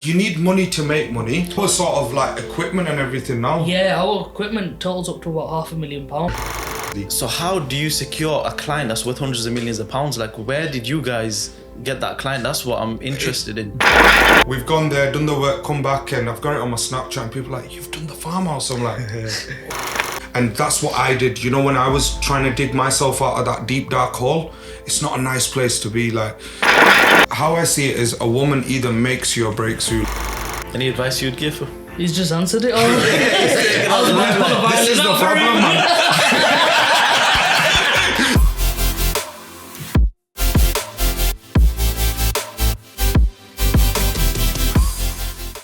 You need money to make money. What sort of like equipment and everything now? Yeah, our equipment totals up to about £500,000. So how do you secure a client that's worth hundreds of millions of pounds? Like, where did you guys get that client? That's what I'm interested in. We've gone there, done the work, come back, and I've got it on my Snapchat, and people are like, you've done the farmhouse. I'm like, and that's what I did. You know, when I was trying to dig myself out of that deep, dark hole, it's not a nice place to be. Like, how I see it is a woman either makes you or breaks you. Any advice you'd give her? He's just answered it already. This is the problem, man.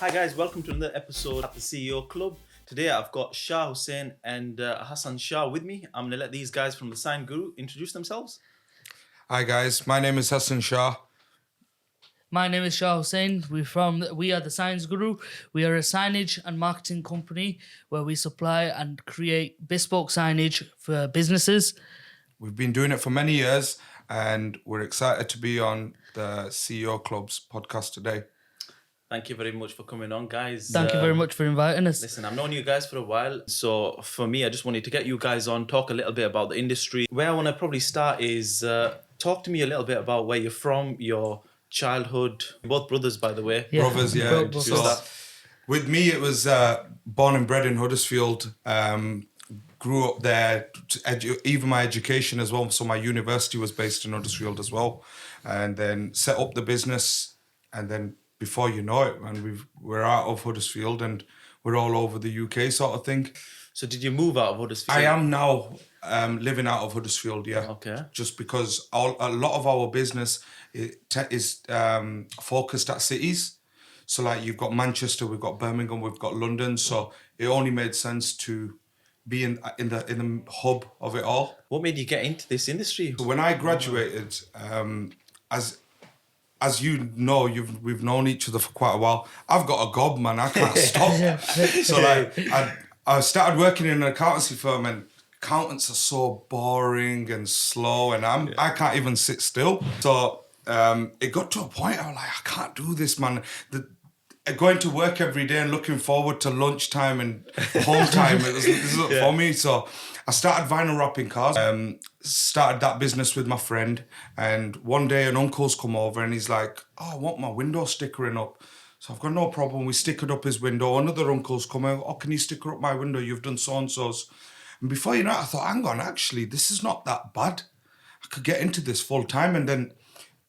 Hi guys, welcome to another episode at the CEO Club. Today I've got Shah Hussain and Hassan Shah with me. I'm going to let these guys from the Sign Guru introduce themselves. Hi guys, my name is Hassan Shah. My name is Shah Hussain. We are the Signs Guru. We are a signage and marketing company where we supply and create bespoke signage for businesses. We've been doing it for many years, and we're excited to be on the CEO Club's podcast today. Thank you very much for coming on, guys. Thank you very much for inviting us. Listen, I've known you guys for a while. So for me, I just wanted to get you guys on, talk a little bit about the industry. Where I want to probably start is talk to me a little bit about where you're from, your childhood. Both brothers, by the way. Yeah. Brothers, yeah. Brothers. So, with me, it was born and bred in Huddersfield. Grew up there, even my education as well. So my university was based in Huddersfield as well. And then set up the business. And then before you know it, man, we're out of Huddersfield and we're all over the UK sort of thing. So did you move out of Huddersfield? I am now living out of Huddersfield, yeah. Okay. Just because a lot of our business is focused at cities. So like you've got Manchester, we've got Birmingham, we've got London. So it only made sense to be in the hub of it all. What made you get into this industry? So when I graduated, as you know, we've known each other for quite a while. I've got a gob, man. I can't stop. So like I started working in an accountancy firm, and accountants are so boring and slow, and I can't even sit still. So it got to a point I was like, I can't do this, man. Going to work every day and looking forward to lunchtime and home time, this isn't for me. So I started vinyl wrapping cars. Started that business with my friend, and one day an uncle's come over and he's like, oh, I want my window stickering up. So I've got no problem. We stickered up his window. Another uncle's come over, oh, can you sticker up my window? You've done so-and-so's. And before you know it, I thought, hang on, actually, this is not that bad. I could get into this full time. And then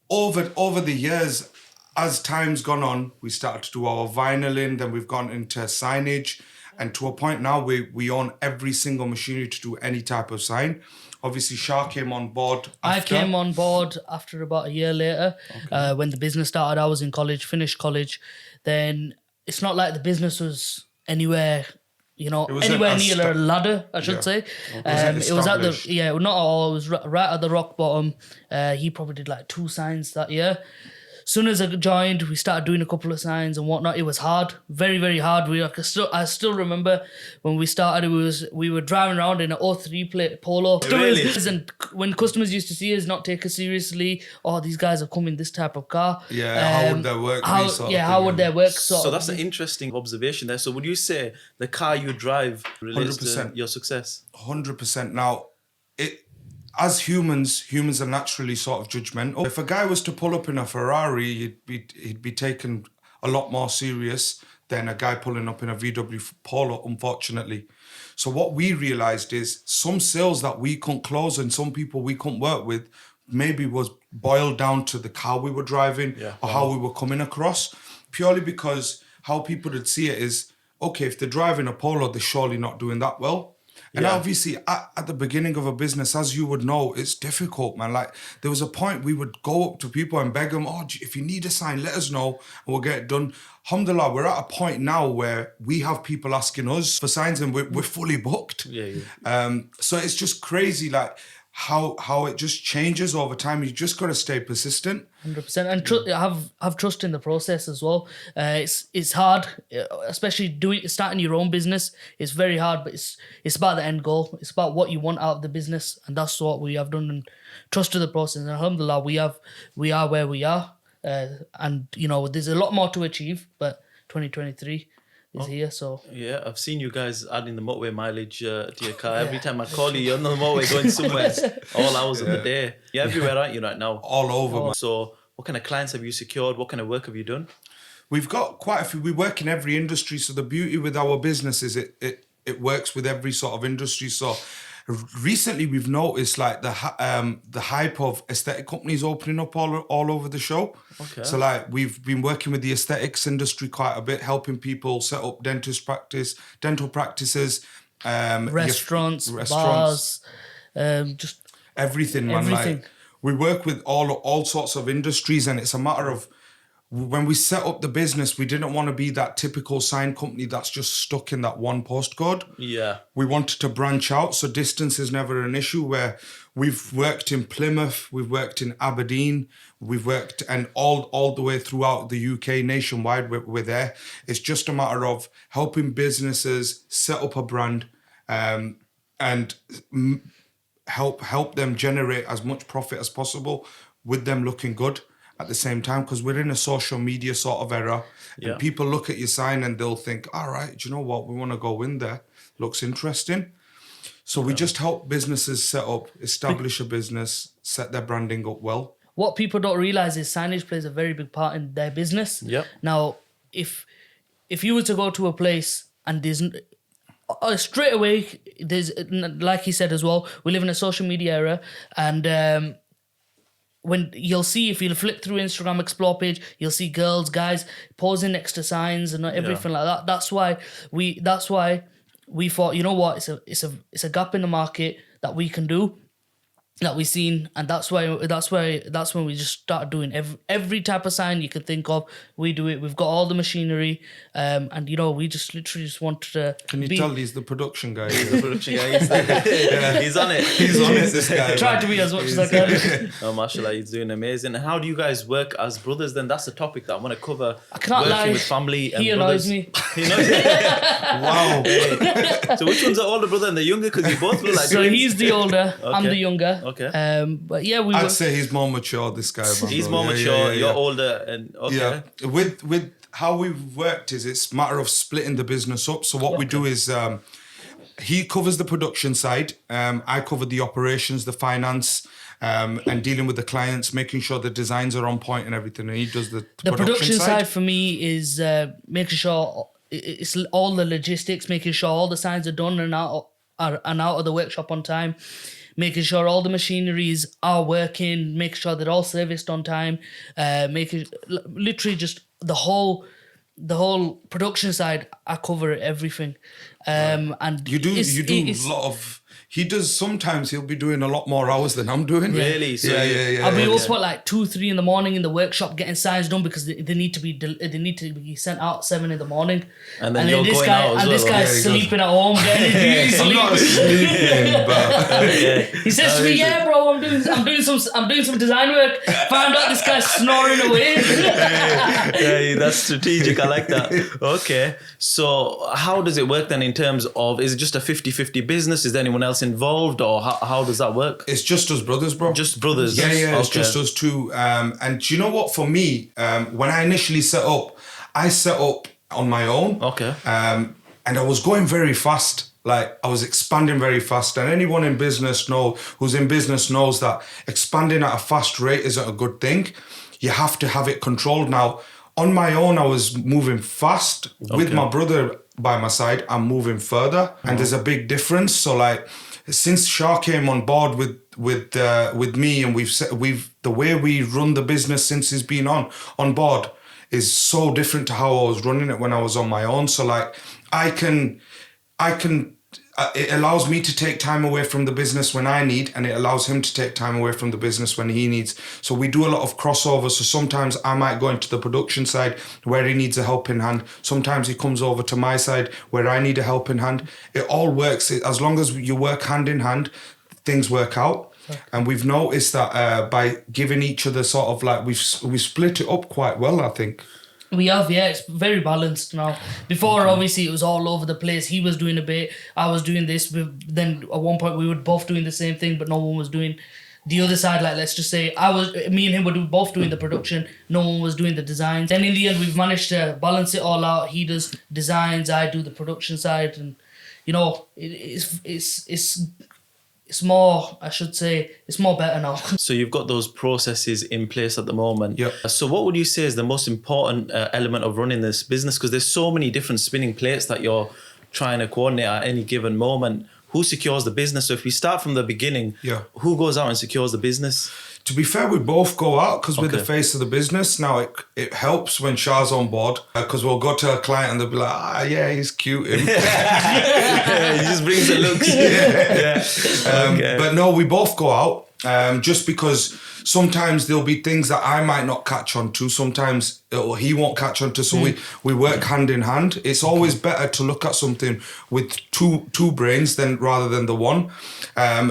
over the years, as time's gone on, we started to do our vinyling, then we've gone into signage, and to a point now we own every single machinery to do any type of sign. Obviously, Shah came on board after. I came on board after about a year later, when the business started. I was in college, finished college. Then it's not like the business was anywhere, anywhere near a ladder, I should say. It was at not all. It was right at the rock bottom. He probably did like 2 signs that year. As soon as I joined, we started doing a couple of signs and whatnot. It was hard, very, very hard. I still remember when we started, we were driving around in an 03 plate Polo. Really? And when customers used to see us, not take us seriously, oh, these guys are coming in this type of car. Yeah, how would their work be? How would their work So that's an interesting observation there. So would you say the car you drive relates 100%. To your success? 100%. Now, as humans are naturally sort of judgmental. If a guy was to pull up in a Ferrari, he'd be taken a lot more serious than a guy pulling up in a VW Polo, unfortunately. So what we realised is some sales that we couldn't close and some people we couldn't work with maybe was boiled down to the car we were driving or how we were coming across, purely because how people would see it is, okay, if they're driving a Polo, they're surely not doing that well. And obviously, at the beginning of a business, as you would know, it's difficult, man. Like, there was a point we would go up to people and beg them, oh, if you need a sign, let us know, and we'll get it done. Alhamdulillah, we're at a point now where we have people asking us for signs, and we're fully booked. So it's just crazy, like, how it just changes over time. You just got to stay persistent. 100%, and have trust in the process as well. It's hard, especially starting your own business. It's very hard, but it's about the end goal. It's about what you want out of the business, and that's what we have done. And trust to the process. And alhamdulillah, we are where we are. And there's a lot more to achieve, but 2023 is here. So yeah, I've seen you guys adding the motorway mileage to your car. Every time I call you, you're on the motorway going somewhere, all hours of the day. You're everywhere, aren't you, right now? All over, man. So what kind of clients have you secured? What kind of work have you done? We've got quite a few. We work in every industry. So the beauty with our business is it works with every sort of industry. So recently we've noticed like the hype of aesthetic companies opening up all over the show. Okay. So like we've been working with the aesthetics industry quite a bit, helping people set up dental practices, restaurants, bars, just everything, man. everything. Like we work with all sorts of industries, and it's a matter of when we set up the business, we didn't want to be that typical sign company that's just stuck in that one postcode. Yeah. We wanted to branch out, so distance is never an issue. Where we've worked in Plymouth, we've worked in Aberdeen, we've worked and all the way throughout the UK nationwide. We're there. It's just a matter of helping businesses set up a brand, and help them generate as much profit as possible with them looking good at the same time, because we're in a social media sort of era, and people look at your sign and they'll think, all right, do you know what, we want to go in there, looks interesting. So we just help businesses establish a business, set their branding up well. What people don't realize is signage plays a very big part in their business. Yep. Now, if you were to go to a place and there's straight away, there's, like he said as well, we live in a social media era, and when you'll see, if you'll flip through Instagram Explore page, you'll see girls, guys posing next to signs and everything like that. That's why we thought, you know what, it's a gap in the market that we can do, that we've seen, and that's when we just started doing every type of sign you could think of. We do it. We've got all the machinery, and we just literally just wanted to. Can you tell he's the production guy? The production guy, he's on it. He's on it, this guy. Try to be as much as I can. Oh, mashallah, he's doing amazing. And how do you guys work as brothers then? That's a topic that I want to cover. I can't working lie. with family and He brothers. annoys me. He annoys you? Wow. So which one's the older brother and the younger? Because you both look like So twins. he's the older. I'm Okay. the younger. Okay. But yeah, I'd say he's more mature, this guy. man, He's bro. more Yeah, mature, yeah, yeah, you're yeah. older, and okay. Yeah, with how we've worked is it's a matter of splitting the business up. So what we do is he covers the production side, I cover the operations, the finance, and dealing with the clients, making sure the designs are on point and everything. And he does the production side for me is making sure it's all the logistics, making sure all the signs are done and out of the workshop on time, making sure all the machineries are working, making sure they're all serviced on time, making literally just the whole production side. I cover everything, and You do a lot of. He does sometimes. He'll be doing a lot more hours than I'm doing. Really? So Yeah. I'll be up at like 2-3 in the morning in the workshop getting signs done because they need to be sent out 7 in the morning. And then you're this going guy out as this well. guy's Yeah, he sleeping at home getting I'm not sleeping, but He says to me, "Yeah, bro, I'm doing some design work." Found out this guy's snoring away. Yeah, that's strategic. I like that. Okay. So how does it work then in terms of, is it just a 50-50 business? Is there anyone else involved, or how does that work? it's just us brothers, bro. Just brothers? Yeah, it's Okay. just us two. And do you know what? For me, when I initially I set up on my own. Okay. And I was going very fast. Like I was expanding very fast. And anyone in business who's in business knows that expanding at a fast rate isn't a good thing. You have to have it controlled. Now, on my own, I was moving fast. With my brother by my side, I'm moving further. And there's a big difference. So like, since Shah came on board with me, and the way we run the business since he's been on board is so different to how I was running it when I was on my own. So like, I can it allows me to take time away from the business when I need, and it allows him to take time away from the business when he needs. So we do a lot of crossover. So sometimes I might go into the production side where he needs a helping hand. Sometimes he comes over to my side where I need a helping hand. It all works. As long as you work hand in hand, things work out. And we've noticed that by giving each other sort of like, we've split it up quite well, I think. We have, yeah, it's very balanced now. Before, obviously, it was all over the place. He was doing a bit, I was doing this. Then at one point, we were both doing the same thing, but no one was doing the other side, like let's just say me and him were both doing the production, no one was doing the designs. Then in the end, we've managed to balance it all out. He does designs, I do the production side, and you know, it's more, I should say, it's more better now. So you've got those processes in place at the moment. Yep. So what would you say is the most important element of running this business? Because there's so many different spinning plates that you're trying to coordinate at any given moment. Who secures the business? So if we start from the beginning, who goes out and secures the business? To be fair, we both go out because we're the face of the business. Now, it helps when Shah's on board because we'll go to a client and they'll be like, yeah, he's cute. He just brings the looks. But no, we both go out just because sometimes there'll be things that I might not catch on to. Sometimes he won't catch on to. So we work hand in hand. It's always better to look at something with two brains rather than the one.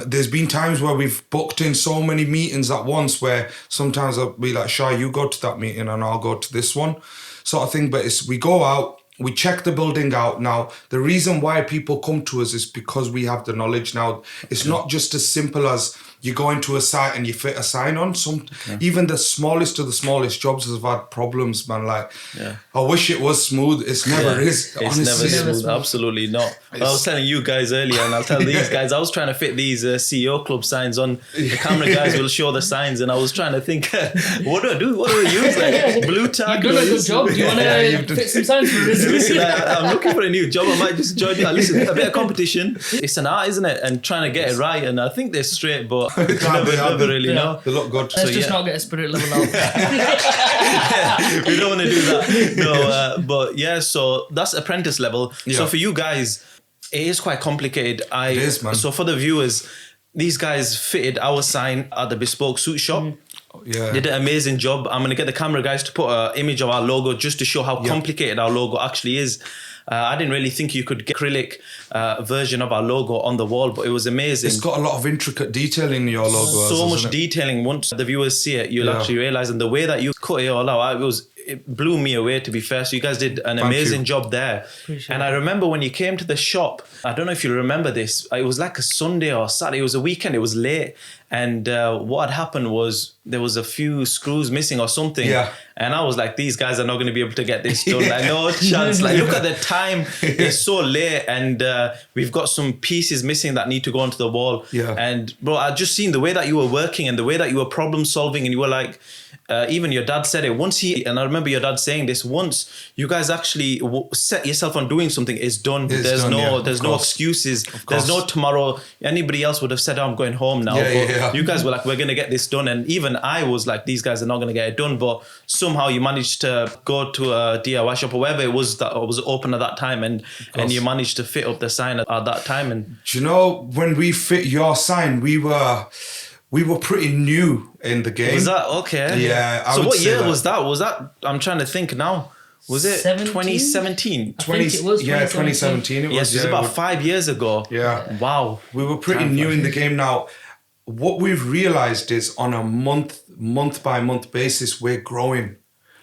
There's been times where we've booked in so many meetings at once where sometimes I'll be like, Shah, you go to that meeting and I'll go to this one sort of thing. But we go out, we check the building out. Now, the reason why people come to us is because we have the knowledge. Now, it's not just as simple as you go into a site and you fit a sign on. Even the smallest of the smallest jobs have had problems, man. Like, I wish it was smooth. It's never is. It's honestly. never smooth. Absolutely not. I was telling you guys earlier, and I'll tell these guys, I was trying to fit these CEO club signs on. The camera guys will show the signs, and I was trying to think, what do I do? What do I use? Like, blue tag. You've done a good job. Do you want to fit some signs for us? Listen, I'm looking for a new job. I might just join you. Listen, a bit of competition. It's an art, isn't it? And trying to get it right. And I think they're straight, but never really know. They look good. Let's just not get a spirit level out. We don't want to do that. No, but yeah, so that's apprentice level. Yeah. So for you guys, it is quite complicated. It is, man. So for the viewers, these guys fitted our sign at the Bespoke Suit Shop. Yeah. Did an amazing job. I'm going to get the camera guys to put an image of our logo just to show how complicated our logo actually is. I didn't really think you could get acrylic version of our logo on the wall, but it was amazing. It's got a lot of intricate detailing in your logo. So much detailing. Once the viewers see it, you'll actually realize, and the way that you cut it all out, it blew me away, to be fair. So you guys did an amazing job there. And I remember when you came to the shop, I don't know if you remember this, it was like a Sunday or Saturday, it was a weekend, it was late. And what had happened was there was a few screws missing or something. Yeah. And I was like, these guys are not going to be able to get this done. Like, no chance. Like, look at the time. It's so late. And we've got some pieces missing that need to go onto the wall. Yeah. And bro, I just seen the way that you were working and the way that you were problem solving, and you were like, even your dad said it and I remember your dad saying this, once you guys actually set yourself on doing something, it's done. There's no excuses. There's no tomorrow. Anybody else would have said, I'm going home now. You guys were like, we're going to get this done. And even I was like, these guys are not going to get it done. But somehow you managed to go to a DIY shop or wherever it was that was open at that time, and you managed to fit up the sign at that time. And do you know, when we fit your sign, we were pretty new in the game. Was that okay? Yeah. So what year was that? I'm trying to think now. Was it 2017? I think it was 2017. It was. Yes, it was about 5 years ago. Yeah. Wow. We were pretty new in the game. Now, what we've realized is on a month by month basis, we're growing.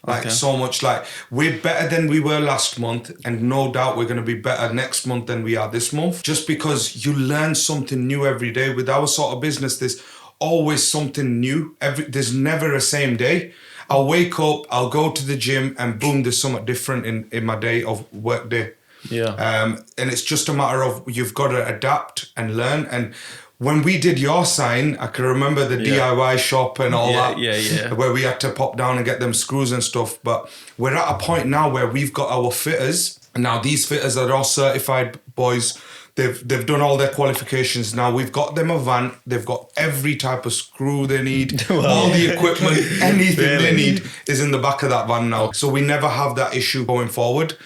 Like so much. Like, we're better than we were last month, and no doubt we're going to be better next month than we are this month. Just because you learn something new every day. With our sort of business, there's always something new. There's never a same day. I'll wake up, I'll go to the gym, and boom, there's something different in my day of work day. Yeah. And it's just a matter of you've got to adapt and learn. And when we did your sign, I can remember the DIY shop and all that. Yeah. Where we had to pop down and get them screws and stuff. But we're at a point now where we've got our fitters. And now these fitters are all certified boys. They've done all their qualifications. Now we've got them a van. They've got every type of screw they need. All the equipment, anything they need is in the back of that van now. So we never have that issue going forward.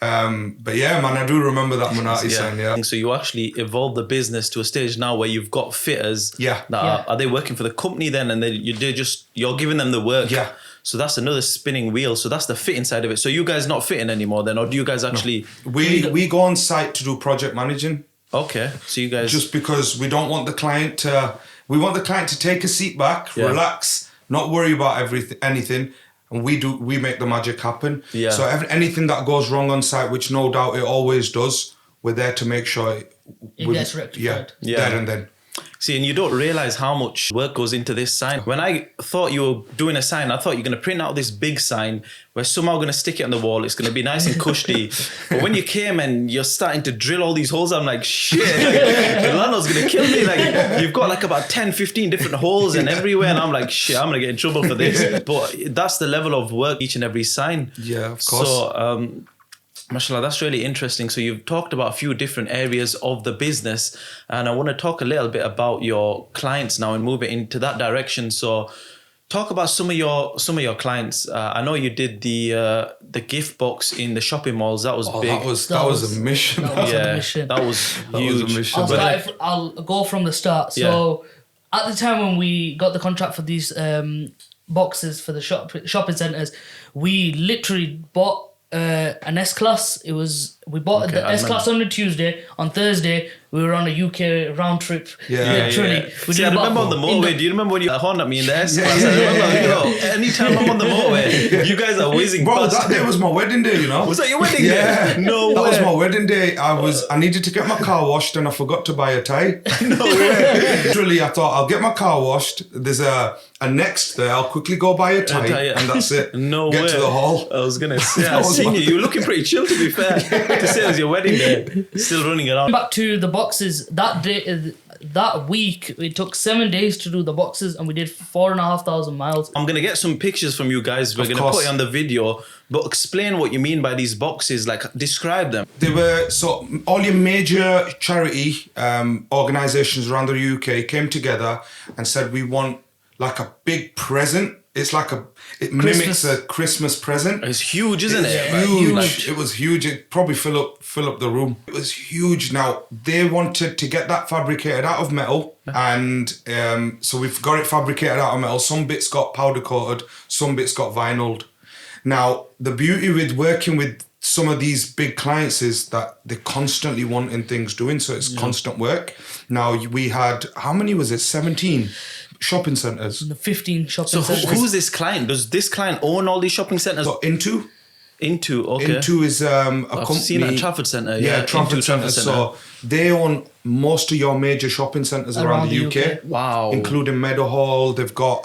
But yeah, man, I do remember that Monati sign. Yeah. So you actually evolved the business to a stage now where you've got fitters. Are they working for the company then, and you're giving them the work? Yeah. So that's another spinning wheel. So that's the fitting side of it. So you guys not fitting anymore then, or do you guys actually? No. We go on site to do project managing. Okay, so you guys just because we don't want the client to. We want the client to take a seat back, relax, not worry about anything, and we make the magic happen. Yeah. So anything that goes wrong on site, which no doubt it always does, we're there to make sure it gets rectified. There and then. See, and you don't realize how much work goes into this sign. When I thought you were doing a sign, I thought you're going to print out this big sign. We're somehow going to stick it on the wall. It's going to be nice and cushy. But when you came and you're starting to drill all these holes, I'm like, shit, like, the landlord's going to kill me. Like, you've got like about 10, 15 different holes and everywhere. And I'm like, shit, I'm going to get in trouble for this. But that's the level of work each and every sign. Yeah, of course. So, mashallah, that's really interesting. So you've talked about a few different areas of the business, and I want to talk a little bit about your clients now and move it into that direction. So talk about some of your clients. I know you did the gift box in the shopping malls. That was big. That was a mission. That was a mission. That was huge. was a mission. I'll go from the start. So at the time when we got the contract for these boxes for the shopping centres, we literally bought an S-Class. We bought the S-Class on a Tuesday. On Thursday, we were on a UK round trip. Literally. We See, I remember on the motorway. Do you remember when you horned at me in the S-Class? I remember, anytime I'm on the motorway, you guys are whizzing Bro, past. that day was my wedding day, you know. Was that your wedding day? No That way. was my wedding day. I needed to get my car washed and I forgot to buy a tie. No way. Literally, I thought I'll get my car washed. There's a next there. I'll quickly go buy a tie, and that's it. No get way. to the hall. I was gonna say, That I was seen my- you. You were looking pretty chill, to be fair. To say it was your wedding day, still running around. Back to the boxes. That day, that week, it took 7 days to do the boxes, and we did 4,500 miles. I'm gonna get some pictures from you guys. We're Of gonna course. put it on the video, but explain what you mean by these boxes. Like, describe them. They were all your major charity organisations around the UK came together and said we want like a big present. It's like it mimics a Christmas present. It's huge, isn't it? It's huge. Like, It was huge. It probably fill up the room. It was huge. Now they wanted to get that fabricated out of metal, and so we've got it fabricated out of metal. Some bits got powder coated, some bits got vinyled. Now the beauty with working with some of these big clients is that they're constantly wanting things doing, so it's constant work. Now we had, how many was it? 17 shopping centres. The 15 shopping so centres. who's this client? Does this client own all these shopping centres? So Into Okay. is a company. I've seen that Trafford Centre. Yeah, Into Trafford Centre. So they own most of your major shopping centres around the UK. Wow. Including Meadowhall. They've got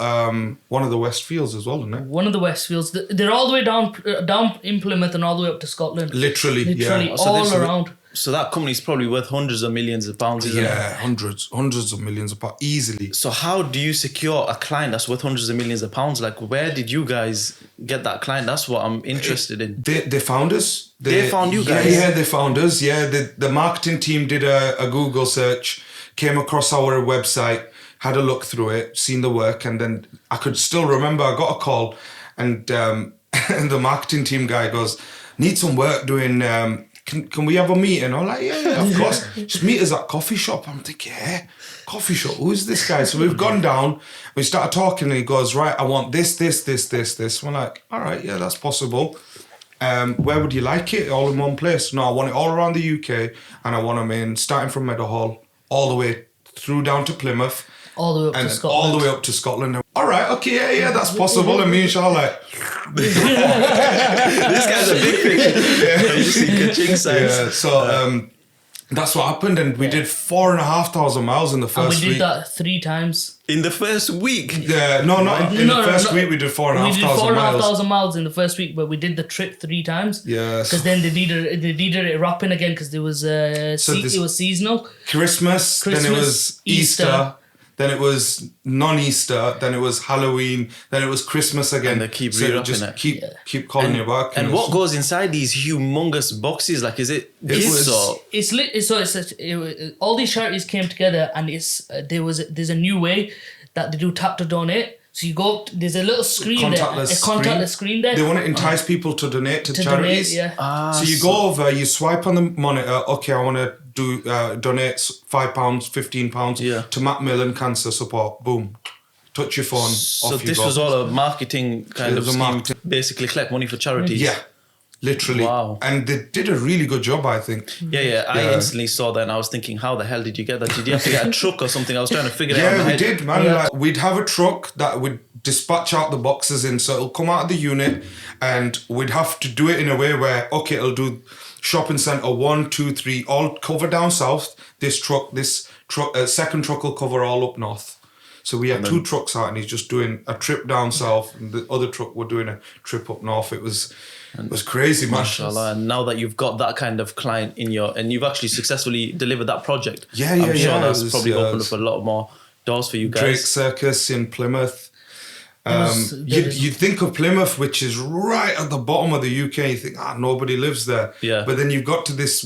one of the Westfields as well, isn't it? One of the Westfields. They're all the way down in Plymouth and all the way up to Scotland. Literally, Literally yeah. all around. So that company's probably worth hundreds of millions of pounds, isn't it? Yeah, hundreds of millions of pounds, easily. So how do you secure a client that's worth hundreds of millions of pounds? Like, where did you guys get that client? That's what I'm interested in. They found us. They found you guys? Yeah, they found us. Yeah, the marketing team did a Google search, came across our website, had a look through it, seen the work, and then I could still remember I got a call, and and the marketing team guy goes, "Need some work doing. Can we have a meeting?" I'm like, yeah, of course. Just meet us at coffee shop. I'm thinking, yeah, coffee shop. Who's this guy? So we've gone down. We started talking, and he goes, right, I want this. We're like, all right, yeah, that's possible. Where would you like it? All in one place? No, I want it all around the UK, and I want them in starting from Meadowhall all the way through down to Plymouth. All the way up And to Scotland. all the way up to Scotland. All right, okay, yeah, that's possible. And me and Charlotte, like, This guy's a big fish. You just see ka-ching signs. yeah. So that's what happened, and we did 4,500 miles in the And first we did week. that 3 times. In the first week. No, not in No, the first no. week. We did We did 4,500 miles. 4,500 miles in the first week, but we did the trip 3 times. Yes. Because then they needed it wrapping again because there was this- it was seasonal. Christmas, then it Christmas, was Easter, Easter. then it was non-Easter, then it was Halloween, then it was Christmas again. And they keep so re-upping just it. keep calling you back. And what goes inside these humongous boxes? Like, is it gifts was- or? It's lit. So all these charities came together, and there's a new way that they do tap to donate. So you go up, there's a little screen there, a contactless screen there. They want to entice people to donate to charities. Donate, yeah. So you go over, you swipe on the monitor. Okay, I want to donate £5, £15 Yeah. to Macmillan Cancer Support. Boom, touch your phone. So off you this go. was all a marketing kind It of was a scheme marketing- to basically collect money for charities. Yeah, literally. Wow. And they did a really good job, I think. Yeah. I Yeah. instantly saw that and I was thinking, how the hell did you get that? Did you have to get a truck or something? I was trying to figure it out. in Yeah, my we head. did, man. Yeah. Like, we'd have a truck that would dispatch out the boxes in, so it'll come out of the unit, and we'd have to do it in a way where, it'll do shopping centre 1, 2, 3, all cover down south. This second truck will cover all up north. So we had 2 trucks out, and he's just doing a trip down south, and the other truck were doing a trip up north. It was crazy, man. Mashallah. And now that you've got that kind of client and you've actually successfully delivered that project, Yeah, I'm sure that's it was, probably opened up a lot more doors for you guys. Drake Circus in Plymouth. You'd think of Plymouth, which is right at the bottom of the UK. You think, nobody lives there. Yeah. But then you've got to this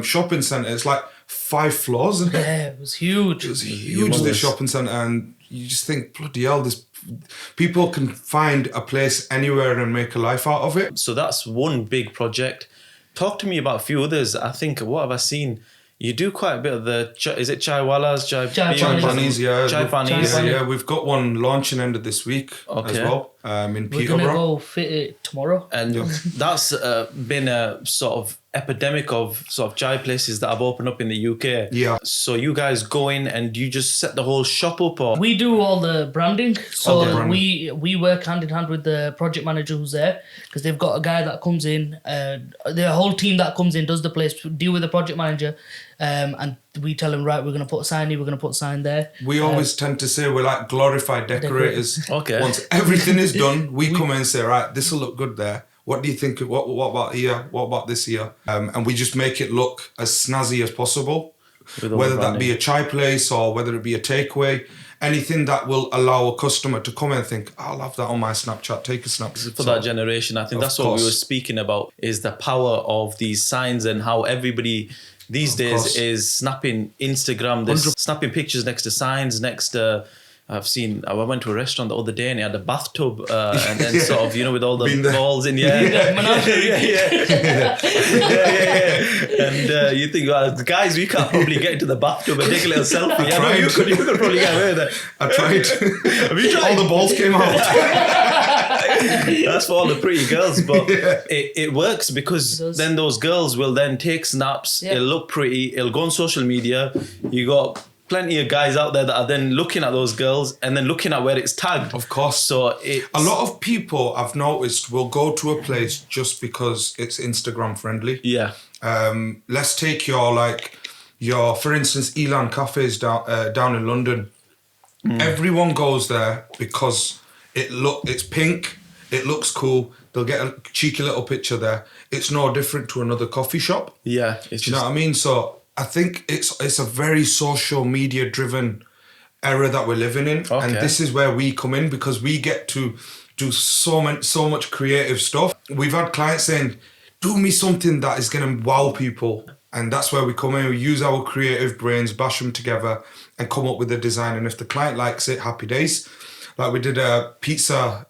shopping centre. It's like 5 floors. Yeah, it was huge. It was huge, this shopping centre. And you just think, bloody hell, people can find a place anywhere and make a life out of it. So that's one big project. Talk to me about a few others. I think, what have I seen? You do quite a bit of is it Chai Walas? Chai Panis, yeah. Chai Panis. Yeah, we've got one launching end of this week as well in Peterborough. We're going to go fit it tomorrow. And that's been a sort of epidemic of sort of chai places that have opened up in the UK. Yeah. So you guys go in and you just set the whole shop up, or? We do all the branding. So the branding. we work hand in hand with the project manager who's there, because they've got a guy that comes in, the whole team that comes in does the place, deal with the project manager, and we tell him, right, we're going to put a sign here, we're going to put a sign there. We always tend to say we're like glorified decorators. Okay. Once everything is done, we come in and say, right, this will look good there. What do you think? What about here? What about this here? And we just make it look as snazzy as possible. Whether that be a chai place or whether it be a takeaway, anything that will allow a customer to come and think, I'll have that on my Snapchat, take a snap. For that generation, I think that's what we were speaking about, is the power of these signs and how everybody these days is snapping Instagram. They're snapping pictures next to signs, next to... I went to a restaurant the other day and it had a bathtub and then sort of, with all the balls in. Yeah. And you think, well, guys, we can't probably get into the bathtub and take a little selfie. Yeah, no, you could probably get away with it. I tried. Have you tried? All the balls came out. That's for all the pretty girls, but it works because then those girls will then take snaps. It'll look pretty. It'll go on social media. You got plenty of guys out there that are then looking at those girls and then looking at where it's tagged. Of course. So a lot of people I've noticed will go to a place just because it's Instagram friendly. Yeah. Let's take your for instance, Elan Cafes down in London. Everyone goes there because it's pink, it looks cool. They'll get a cheeky little picture there. It's no different to another coffee shop. Yeah. Do you know what I mean? So I think it's a very social media driven era that we're living in. Okay. And this is where we come in because we get to do so much creative stuff. We've had clients saying, do me something that is going to wow people. And that's where we come in. We use our creative brains, bash them together and come up with a design. And if the client likes it, happy days. Like we did a pizza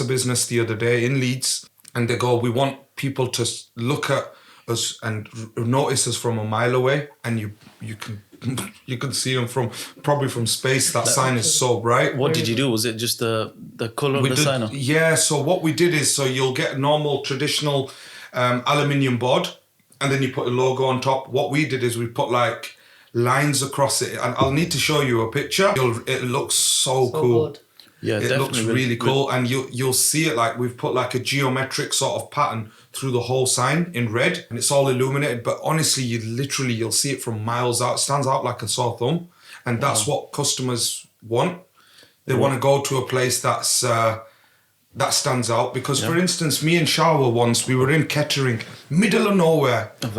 business the other day in Leeds, and they go, we want people to look at us and notice us from a mile away, and you can see them from space. That sign is so bright. What did you do? Was it just the colour of the sign? Yeah, so what we did is, you'll get a normal traditional aluminium board, and then you put a logo on top. What we did is we put like lines across it, and I'll need to show you a picture. It looks so cool. Good. Yeah, it looks really cool, and you'll see it like we've put like a geometric sort of pattern through the whole sign in red, and it's all illuminated. But honestly, you'll see it from miles out. It stands out like a sore thumb, and that's what customers want. They want to go to a place that's that stands out. Because for instance, me and Shah we were in Kettering, middle of nowhere. And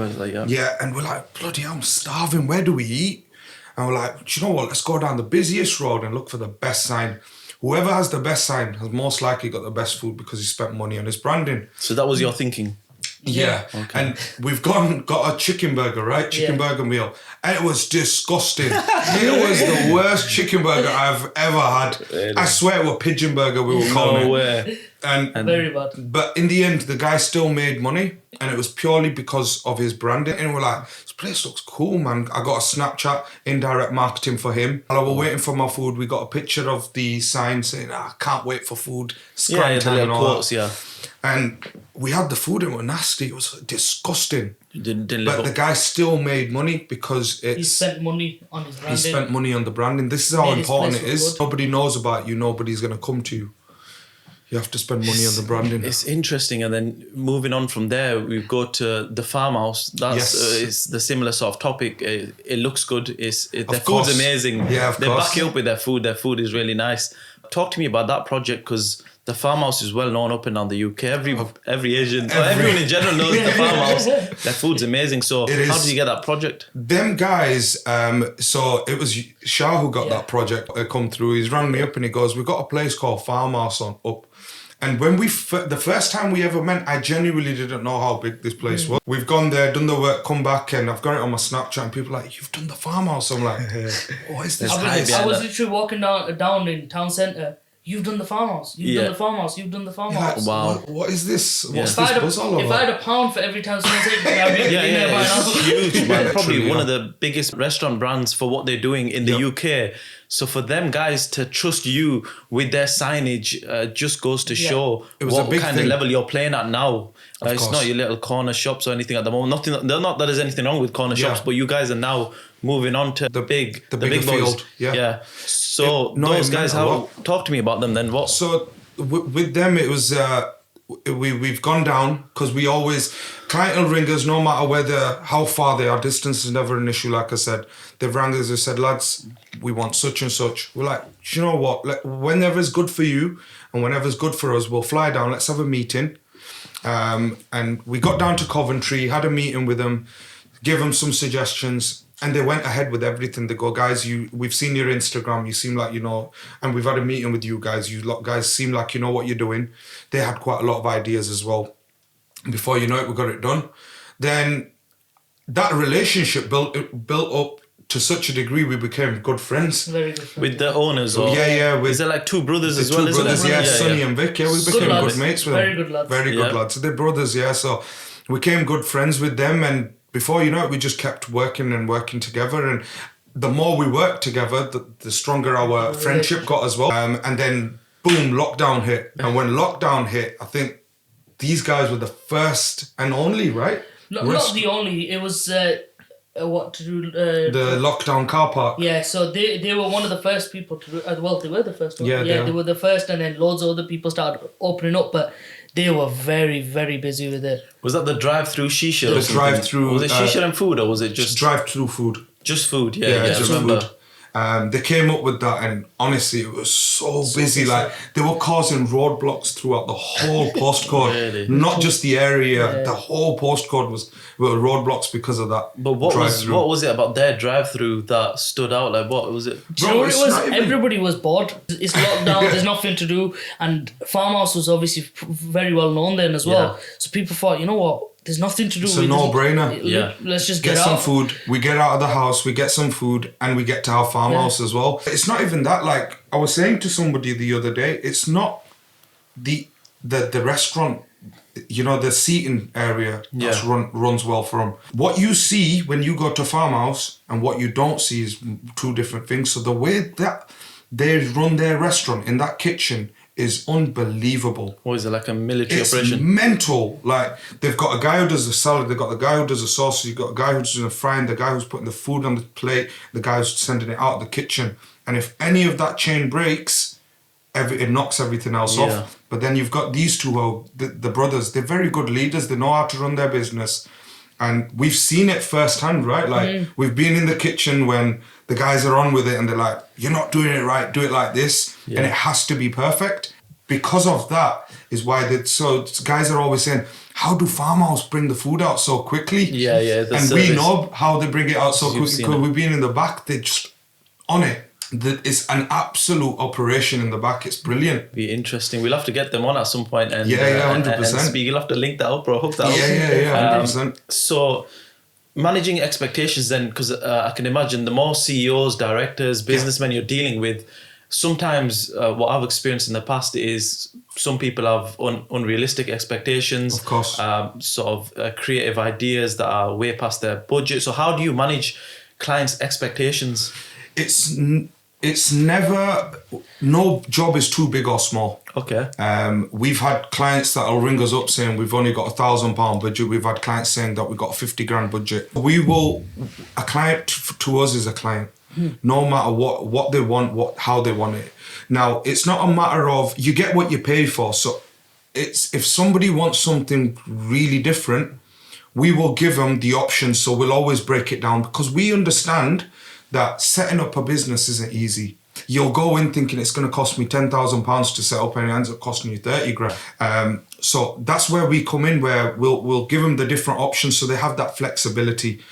we're like, bloody hell, I'm starving. Where do we eat? And we're like, do you know what? Let's go down the busiest road and look for the best sign. Whoever has the best sign has most likely got the best food because he spent money on his branding. So that was your thinking? Yeah. Okay. And we've got a chicken burger, right? Chicken burger meal. And it was disgusting. It was the worst chicken burger I've ever had. Really? I swear it was pigeon burger we were calling it. No way. And very bad. But in the end, the guy still made money, and it was purely because of his branding. And we're like, this place looks cool, man. I got a Snapchat indirect marketing for him. While I was waiting for my food, we got a picture of the sign saying, I can't wait for food. Yeah, the little quotes, yeah. And we had the food and it was nasty. It was disgusting. Didn't but the guy still made money because he spent money on his branding. He spent money on the branding. This is how important it is. Nobody knows about you. Nobody's going to come to you. You have to spend money on the branding. It's interesting, and then moving on from there, we go to the farmhouse. That's is the similar sort of topic. It looks good. Their food's amazing. Yeah, of they course. back you up with their food. Their food is really nice. Talk to me about that project, because the farmhouse is well known up and down the UK. Every Asian, everyone in general knows the farmhouse. Their food's amazing. So how did you get that project? Them guys, so it was Shah who got that project come through. He's rang me up and he goes, "We've got a place called Farmhouse on up." And when the first time we ever met, I genuinely didn't know how big this place was. We've gone there, done the work, come back, and I've got it on my Snapchat, and people are like, "You've done the farmhouse." I'm like, "What is this?" I was literally walking down in town centre. You've done the farmhouse. You've done the farmhouse. You've done the farmhouse. Yeah, wow. What is this? What's If this buzz all about? If I had £1 for every time someone said it, I'd be in there by now. It's huge, man. Probably Literally, one of the biggest restaurant brands for what they're doing in the UK. So for them guys to trust you with their signage just goes to show what kind of level you're playing at now. It's not your little corner shops or anything at the moment. Not that there's anything wrong with corner shops, but you guys are now moving on to the big boys. Field. Yeah. So those guys, talk to me about them then. What? So with them, it was we've gone down because we always client will ring us no matter how far they are. Distance is never an issue. Like I said, they've rang us and said, "Lads, we want such and such." We're like, "Do you know what? Whenever's good for you and whenever's good for us, we'll fly down. Let's have a meeting." And we got down to Coventry, had a meeting with them, gave them some suggestions. And they went ahead with everything. They go, "Guys, we've seen your Instagram. You seem like you know." And we've had a meeting with you guys. You guys seem like you know what you're doing. They had quite a lot of ideas as well. Before you know it, we got it done. Then that relationship built up to such a degree we became good friends. Very good friends. With the owners? Or is there like two brothers as well? Two brothers, Sonny and Vic. Yeah, we became good mates with them. Very good lads. Very good lads. They're brothers, yeah. So we became good friends with them, and before you know it, we just kept working and working together. And the more we worked together, the stronger our friendship got as well. And then, boom, lockdown hit. And when lockdown hit, I think these guys were the first and only, right? Not the only. It was what to do. The lockdown car park. Yeah, so they were one of the first people to do. Well, they were the first one. Yeah, they were the first, and then loads of other people started opening up, but they were very, very busy with it. Was that the drive-through shisha? The drive-through. Was it shisha and food, or was it just drive-through food? Just food, yeah. Just I remember. food. They came up with that, and honestly, it was so busy. Like they were causing roadblocks throughout the whole postcode, Really? Not just the area. The whole postcode were roadblocks because of that. But what was it about their drive-through that stood out? Like, what was it? Do you know what it was? Everybody was bored. It's locked down. There's nothing to do, and Farmhouse was obviously very well known then as well. So people thought, you know what? There's nothing to do. It's a no-brainer. Let's just get some food. We get out of the house, we get some food, and we get to our farmhouse as well. It's not even that. Like I was saying to somebody the other day, it's not the restaurant. You know, the seating area that's runs well for them. What you see when you go to farmhouse and what you don't see is two different things. So the way that they run their restaurant in that kitchen is unbelievable. Or is it like a military operation? It's mental. Like they've got a guy who does the salad, they've got the guy who does the sauce, you've got a guy who's doing the frying, the guy who's putting the food on the plate, the guy who's sending it out of the kitchen. And if any of that chain breaks, it knocks everything else off. But then you've got these two, the brothers, they're very good leaders, they know how to run their business. And we've seen it firsthand, right? Like we've been in the kitchen when the guys are on with it and they're like, "You're not doing it right, do it like this." And it has to be perfect. Because of that is why guys are always saying, "How do Farmhouse bring the food out so quickly?" Yeah. And we know how they bring it out so quickly because we've been in the back, they're just on it. It's an absolute operation in the back. It's brilliant. Be interesting. We'll have to get them on at some point and 100%. and speak. You'll have to link that up or hook that up. Yeah, 100%. So managing expectations then, because I can imagine the more CEOs, directors, businessmen you're dealing with, sometimes what I've experienced in the past is some people have unrealistic expectations. Of course. Sort of creative ideas that are way past their budget. So how do you manage clients' expectations? It's never, no job is too big or small. Okay. We've had clients that'll ring us up saying we've only got £1,000 budget. We've had clients saying that we've got a 50 grand budget. A client to us is a client. no matter what they want, how they want it. Now, it's not a matter of you get what you pay for. So it's if somebody wants something really different, we will give them the option. So we'll always break it down because we understand that setting up a business isn't easy. You'll go in thinking it's going to cost me £10,000 to set up, and it ends up costing you 30 grand. So that's where we come in, where we'll give them the different options so they have that flexibility.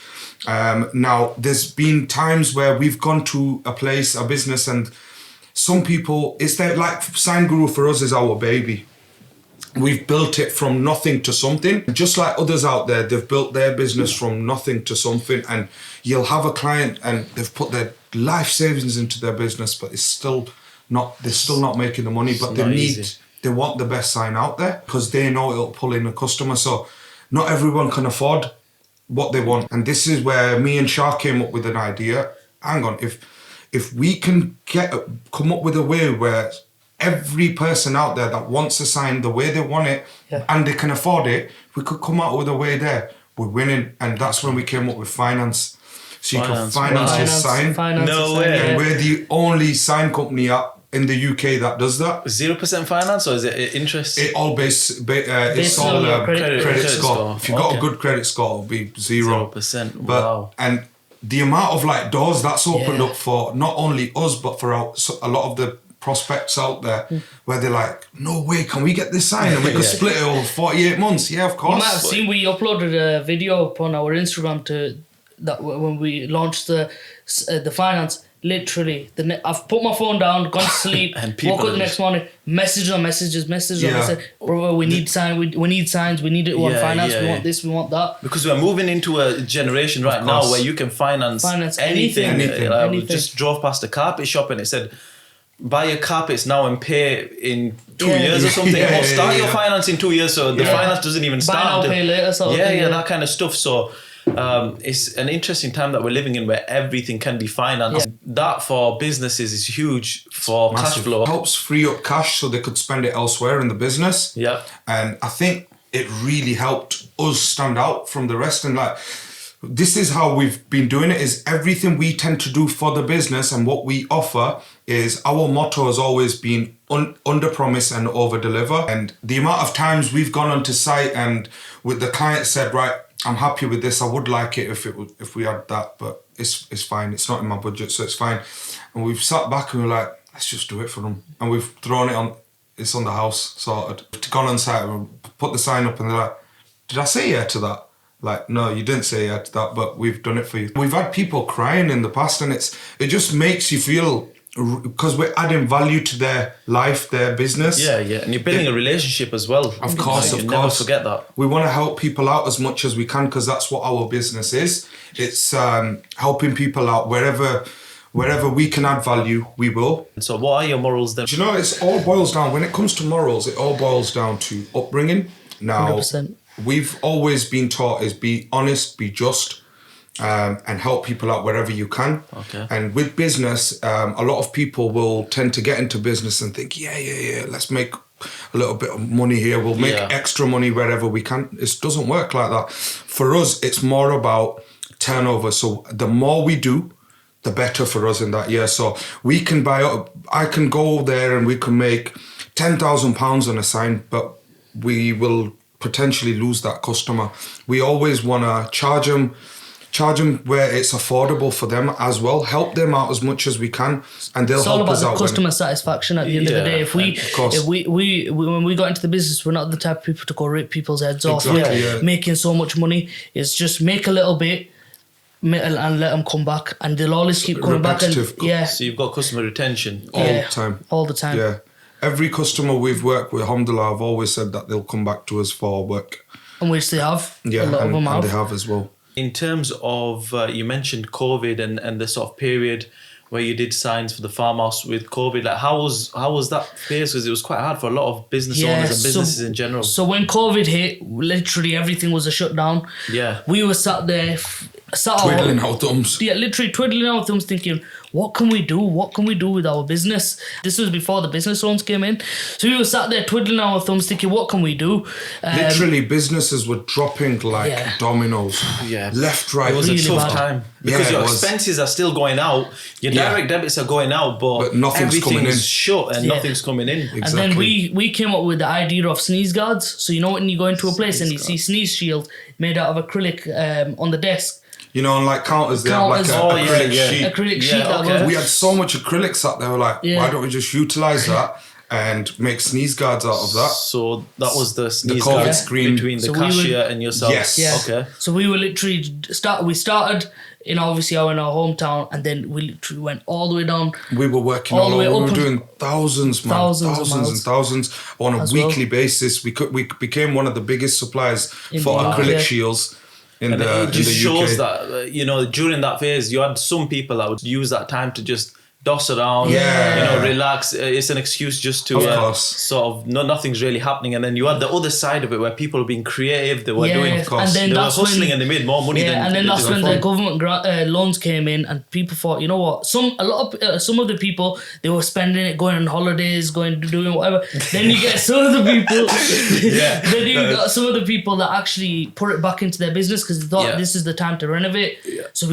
Now, there's been times where we've gone to a place, a business, and some people, it's that like Sign Guru for us is our baby. We've built it from nothing to something. Just like others out there, they've built their business from nothing to something, and you'll have a client and they've put their life savings into their business, but they're still not making the money, but they want the best sign out there because they know it'll pull in a customer. So not everyone can afford what they want. And this is where me and Shah came up with an idea. Hang on, if we can come up with a way where every person out there that wants a sign the way they want it and they can afford it, we could come out with a way there. We're winning. And that's when we came up with finance. So you can finance your sign. No way. And we're the only sign company in the UK that does that. 0% finance, or is it interest? It all it's all credit score. If you've got a good credit score, it'll be 0%. Wow. And the amount of like doors that's opened up for not only us, but for a lot of the prospects out there where they're like, no way, can we get this sign and we could split it over 48 months? Yeah, of course. You might have seen we uploaded a video upon our Instagram to that when we launched the finance. Literally, I've put my phone down, gone to sleep, woke up the next morning, messages on messages. I said, bro, we need signs, we need signs, we need it on finance, we want this, we want that. Because we're moving into a generation right now where you can finance anything. We just drove past a carpet shop and it said, buy your carpets now and pay in 2 years or something. Or start your finance in 2 years, so the finance doesn't even start. Buy now, pay later sort of thing. That kind of stuff. So it's an interesting time that we're living in where everything can be financed. That for businesses is huge for cash flow. It helps free up cash so they could spend it elsewhere in the business. Yeah. And I think it really helped us stand out from the rest. And like, this is how we've been doing it, is everything we tend to do for the business and what we offer is our motto has always been under promise and over deliver. And the amount of times we've gone onto site and with the client said, right, I'm happy with this. I would like it if we had that, but it's fine. It's not in my budget, so it's fine. And we've sat back and we're like, let's just do it for them. And we've thrown it on. It's on the house sorted. Gone on site and put the sign up, and they're like, did I say yeah to that? Like, no, you didn't say yeah to that, but we've done it for you. We've had people crying in the past, and it just makes you feel, because we're adding value to their life, their business. Yeah, and you're building a relationship as well. Of course. Never forget that. We want to help people out as much as we can because that's what our business is. It's helping people out wherever we can add value, we will. So what are your morals then? Do you know, it all boils down, when it comes to morals, it all boils down to upbringing. Now, 100%. We've always been taught is be honest, be just, and help people out wherever you can. Okay. And with business, a lot of people will tend to get into business and think, yeah, let's make a little bit of money here. We'll make extra money wherever we can. It doesn't work like that. For us, it's more about turnover. So the more we do, the better for us in that year. So we can I can go there and we can make £10,000 on a sign, but we will potentially lose that customer. We always want to charge them where it's affordable for them as well. Help them out as much as we can, and they'll help us out. It's all about the customer satisfaction at the end of the day. If we when we got into the business, we're not the type of people to go rip people's heads off. Making so much money. It's just make a little bit and let them come back, and they'll always keep coming back. And so you've got customer retention all the time. Yeah. Every customer we've worked with, alhamdulillah, I've always said that they'll come back to us for work. And which they have. Yeah, and they have as well. In terms of, you mentioned COVID and the sort of period where you did signs for the farmhouse with COVID. Like, how was that phase? Because it was quite hard for a lot of business owners and businesses in general. So when COVID hit, literally everything was a shutdown. Yeah. We were sat there sat Twiddling our thumbs. Yeah, literally twiddling our thumbs, thinking, what can we do? What can we do with our business? This was before the business loans came in. So we were sat there twiddling our thumbs, thinking, what can we do? Literally, businesses were dropping like dominoes. Yeah. Left, right. It was Really a tough bad. time because Yeah, your it was. expenses are still going out, your direct debits are going out, but nothing's coming in. everything's shut and nothing's coming in. And then Exactly. we came up with the idea of sneeze guards. So you know when you go into a place and you see sneeze shield made out of acrylic on the desk. You know, on like counters, they have like Counters. an acrylic sheet. Acrylic sheet that okay. goes. We had so much acrylics up there. We're like, Yeah. why don't we just utilize that and make sneeze guards out of that? So that was the sneeze COVID guard screen. between the So we were- cashier and yourself. Yes. Yeah. Okay. So we were literally we started in obviously in our hometown, and then we literally went all the way down. We were working All all the way over. We up were and- doing thousands, man, Thousands of thousands and miles. thousands on a As well. weekly basis. We became one of the biggest suppliers In for the UK. acrylic shields in And the it just in the shows UK. that during that phase you had some people that would use that time to just doss around, Yeah. relax. It's an excuse just to Of course. sort of nothing's really happening. And then you had the other side of it where people were being creative. They were Yeah, doing, and then they were that's hustling when- and they made more money than. and then they that's did when before. the government loans came in, and people thought, you know what, some of the people, they were spending it, going on holidays, doing whatever. Then you get some of the people, then you got some of the people that actually put it back into their business because they thought this is the time to renovate. So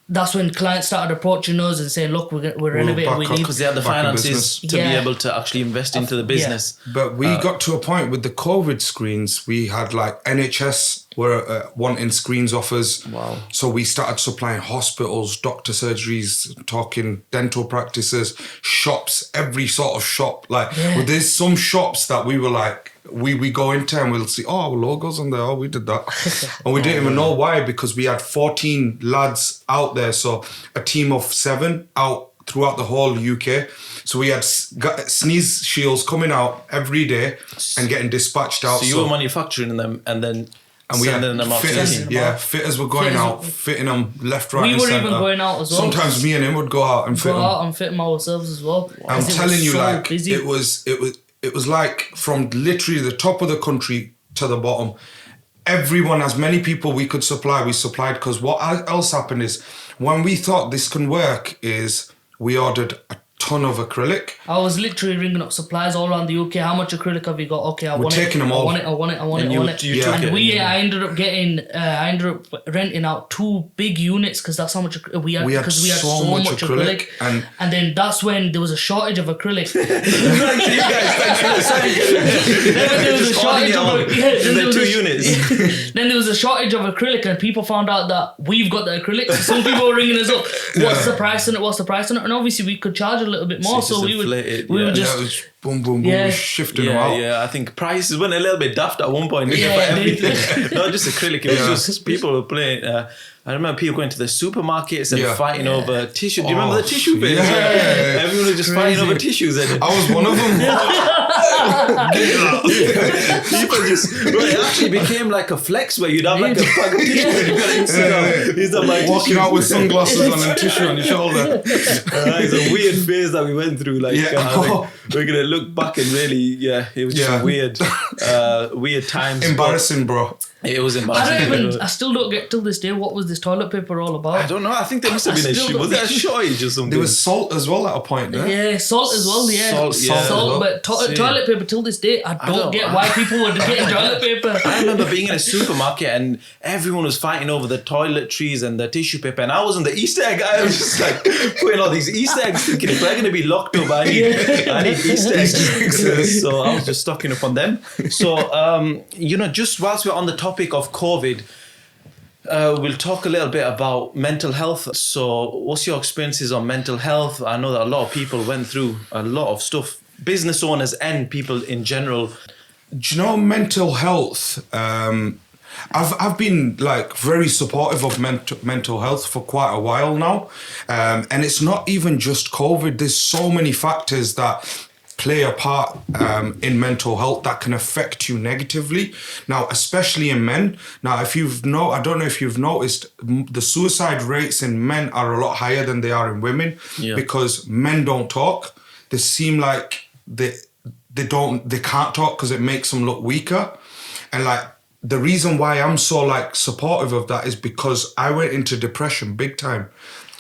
that's when clients started approaching us and saying, look, we're renovating, we back up, need. Because they had the Back in finances business. to be Yeah. able to actually invest into the business. But we got to a point with the COVID screens. We had like NHS were wanting screens off us. Wow. So we started supplying hospitals, doctor surgeries, talking dental practices, shops, every sort of shop. Like there's some shops that we were like, we go into and we'll see, our logos on there, we did that. And we didn't even know why, because we had 14 lads out there. So a team of 7 out throughout the whole UK. So we had got sneeze shields coming out every day and getting dispatched out. So you were manufacturing them and then we had sending them out to fitters, the fitters were going Fitters out, were- fitting them left, right, We and were centre. even going out as well. Sometimes me and him would go out and fit Go them. out and fit them ourselves as well. I'm 'Cause it was telling you, so like busy. it was like from literally the top of the country to the bottom. Everyone, as many people we could supply, we supplied. Because what else happened is when we thought this can work, is we ordered a ton of acrylic. I was literally ringing up suppliers all around the UK. How much acrylic have you got? Okay, I want taking it. them I all. want it. I want it. I want And it. I you- want it. you took and it, I ended up renting out 2 big units because that's how much we had. We had Because we had so so much much acrylic, acrylic, and then that's when there was a shortage of acrylic. Then there was a shortage of In the 2 units. Then there was a shortage of acrylic, and people found out that we've got the acrylic. So some people were ringing us up. What's the price on it? What's the price on it? And obviously we could charge a little bit more, So so just we would inflate it, we yeah. would Yeah, just it was boom, boom, boom, Yeah. shifting them out. Yeah, I think prices went a little bit daft at one point. didn't they, Yeah, for they did. everything. Not just acrylic, it was just people were playing. I remember people going to the supermarkets and Yeah. fighting over tissue. Do you remember the tissue bins? yeah. Everyone was just fighting over tissues. And I was one of them. people just, well, it actually became like a flex where you'd have like a bag of tissue and you got it inside. These are my Walking tissues. out with sunglasses on and tissue on your shoulder. It's a weird phase that we went through. Like, Yeah. I think we're gonna look back and really, it was just Yeah. weird, weird times. Embarrassing, bro. It was embarrassing. I still don't get till this day what was this toilet paper all about. I don't know. I think there must have been a still issue. don't Was there a think- shortage or something? There was salt as well at a point, yeah? Yeah, salt as well. Yeah, Salt, yeah. salt. But See. toilet paper till this day, I don't don't- get why people were getting toilet paper. I remember being in a supermarket and everyone was fighting over the toiletries and the tissue paper, and I was on the Easter egg. I was just like putting all these Easter eggs, thinking if we're going to be locked up, I need Easter eggs. So I was just stocking up on them. So just whilst we're on the topic of COVID. We'll talk a little bit about mental health. So, what's your experiences on mental health? I know that a lot of people went through a lot of stuff, business owners and people in general. Do you know mental health? I've been like very supportive of mental health for quite a while now, and it's not even just COVID. There's so many factors that play a part in mental health that can affect you negatively. Now, especially in men. Now, I don't know if you've noticed, the suicide rates in men are a lot higher than they are in women because men don't talk. They seem like they can't talk because it makes them look weaker, and like the reason why I'm so like supportive of that is because I went into depression big time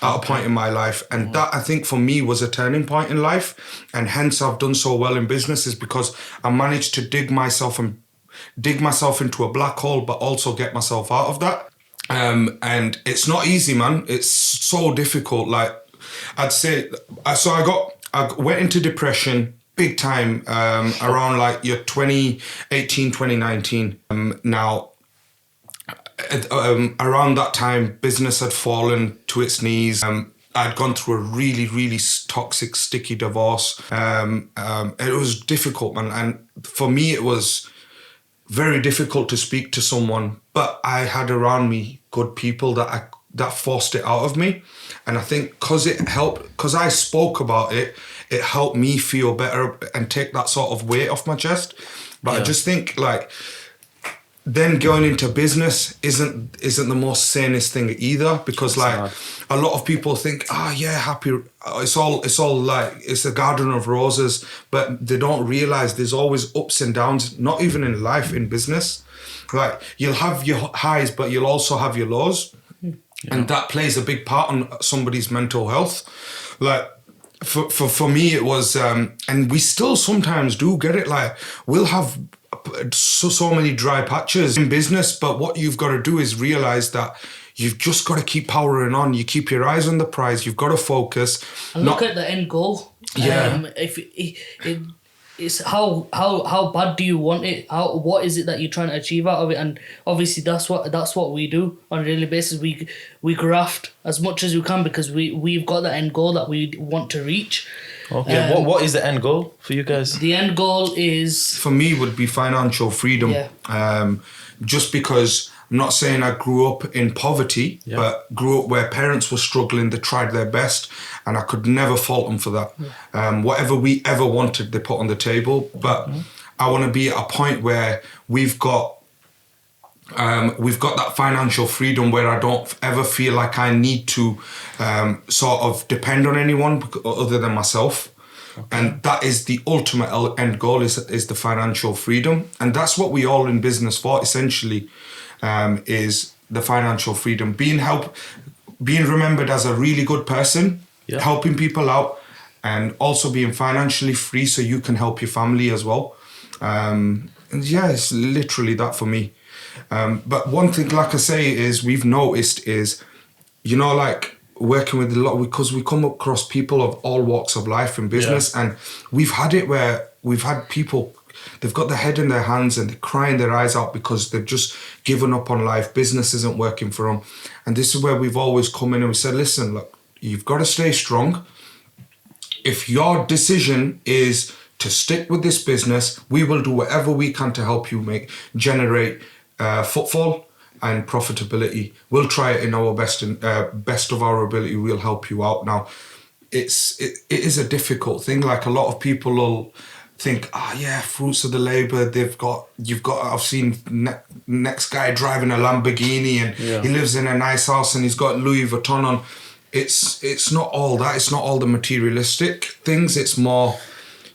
at a point in my life, and that I think for me was a turning point in life, and hence I've done so well in business is because I managed to dig myself into a black hole, but also get myself out of that. And it's not easy, man. It's so difficult. Like I'd say, so I went into depression big time around like year 2018, 2019. Now, around that time, business had fallen to its knees. I'd gone through a really, really toxic, sticky divorce. It was difficult, man. And for me, it was very difficult to speak to someone, but I had around me good people that forced it out of me. And I think because I spoke about it, it helped me feel better and take that sort of weight off my chest. But I just think like then going into business isn't the most sanest thing either, because like a lot of people think, happy, it's all like it's a garden of roses, but they don't realize there's always ups and downs, not even in life, in business. Like you'll have your highs, but you'll also have your lows. And that plays a big part on somebody's mental health. Like for me, it was, and we still sometimes do get it. Like we'll have so many dry patches in business, but what you've got to do is realize that you've just got to keep powering on. You keep your eyes on the prize. You've got to focus and look at the end goal. If it's how bad do you want it? What is it that you're trying to achieve out of it? And obviously that's what we do on a daily basis. We graft as much as we can because we've got the end goal that we want to reach. Okay, what is the end goal for you guys? The end goal is, for me, would be financial freedom. Yeah. Just because I'm not saying I grew up in poverty, but grew up where parents were struggling, they tried their best, and I could never fault them for that. Whatever we ever wanted, they put on the table. But I want to be at a point where we've got that financial freedom where I don't ever feel like I need to sort of depend on anyone other than myself. And that is the ultimate end goal, is the financial freedom. And that's what we all in business for, essentially, is the financial freedom. Being remembered as a really good person, helping people out, and also being financially free so you can help your family as well. And it's literally that for me. But one thing, like I say, is we've noticed is, like working with a lot, because we come across people of all walks of life in business, and we've had it where we've had people, they've got their head in their hands and they're crying their eyes out because they've just given up on life. Business isn't working for them. And this is where we've always come in and we said, listen, look, you've got to stay strong. If your decision is to stick with this business, we will do whatever we can to help you generate footfall and profitability. We'll try it in our best of our ability. We'll help you out. Now, it is a difficult thing. Like a lot of people will think, fruits of the labor. I've seen next guy driving a Lamborghini and he lives in a nice house and he's got Louis Vuitton on. It's not all that. It's not all the materialistic things. It's more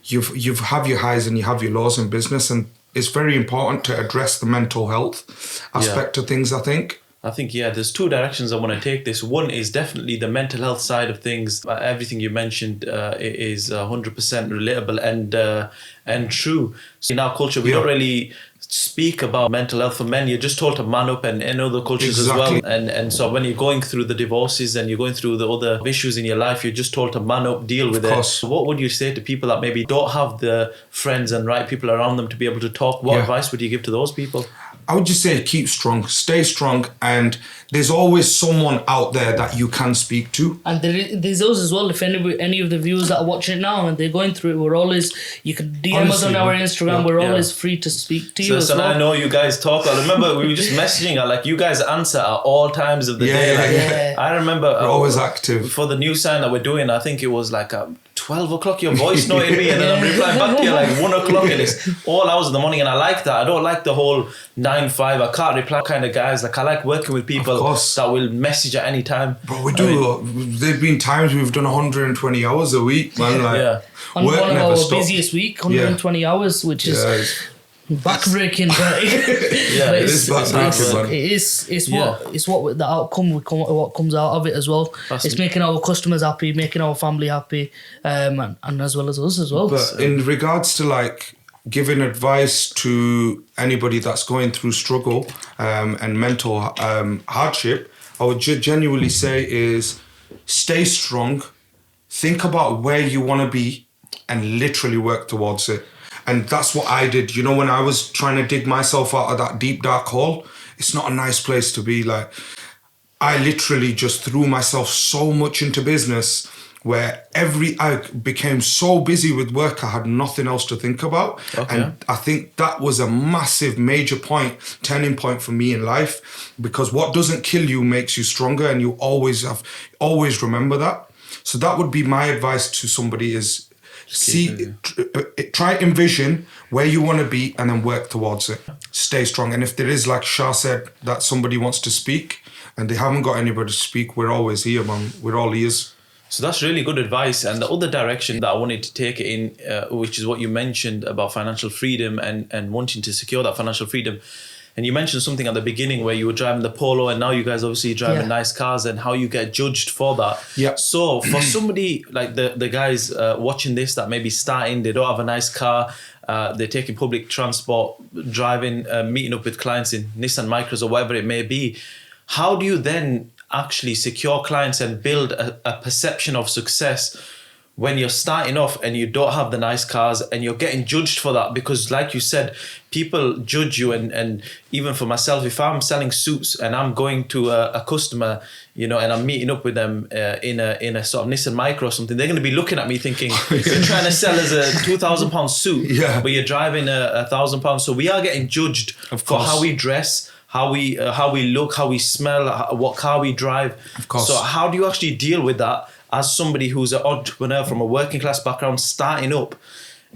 you have your highs and you have your lows in business, and it's very important to address the mental health aspect of things, I think. There's two directions I want to take this. One is definitely the mental health side of things. Everything you mentioned is 100% relatable and true. So in our culture, we don't really speak about mental health for men. You're just told to man up, and in other cultures as well. And so when you're going through the divorces and you're going through the other issues in your life, you're just told to man up, deal with it. So what would you say to people that maybe don't have the friends and right people around them to be able to talk? What advice would you give to those people? I would just say keep strong, stay strong, and there's always someone out there that you can speak to. And there's those as well. If any of the viewers that are watching it now and they're going through it, you can DM us on our Instagram. We're always free to speak to you as well. I know you guys talk. I remember we were just messaging. Like you guys answer at all times of the day. I remember we're always active. For the new sign that we're doing, I think it was like 12 o'clock, your voice noted me, and then I'm replying back to you like 1 o'clock, and it's all hours of the morning, and I like that. I don't like the whole 9-5, I can't reply kind of guys. Like I like working with people that will message at any time. But we do. There've been times we've done 120 hours a week, man. On one of our busiest week, 120 hours, which is backbreaking, but Yeah, but it is hard backbreaking, work. man. it's what the outcome what comes out of it as well. It's making our customers happy, making our family happy, and as well as us as well. But in regards to like giving advice to anybody that's going through struggle and mental hardship, I would genuinely say is stay strong, think about where you want to be, and literally work towards it. And that's what I did. You know, when I was trying to dig myself out of that deep, dark hole, it's not a nice place to be. Like, I literally just threw myself so much into business where I became so busy with work, I had nothing else to think about. Okay. And I think that was a massive, major turning point for me in life, because what doesn't kill you makes you stronger, and you always remember that. So that would be my advice to somebody is try envision where you want to be and then work towards it. Stay strong. And if there is, like Shah said, that somebody wants to speak and they haven't got anybody to speak, we're always here, man. We're all ears. So that's really good advice. And the other direction that I wanted to take it in, which is what you mentioned about financial freedom and wanting to secure that financial freedom. And you mentioned something at the beginning where you were driving the Polo, and now you guys obviously driving nice cars, and how you get judged for that. Yeah. So for somebody like the guys watching this that may be starting, they don't have a nice car, they're taking public transport, driving, meeting up with clients in Nissan Micros or whatever it may be, how do you then actually secure clients and build a perception of success when you're starting off and you don't have the nice cars and you're getting judged for that? Because like you said, people judge you, and even for myself, if I'm selling suits and I'm going to a customer, you know, and I'm meeting up with them in a sort of Nissan Micro or something, they're going to be looking at me thinking, you're trying to sell us a £2,000 suit, but you're driving a £1,000. So we are getting judged for how we dress, how we look, how we smell, what car we drive. Of course. So how do you actually deal with that as somebody who's an entrepreneur from a working class background starting up?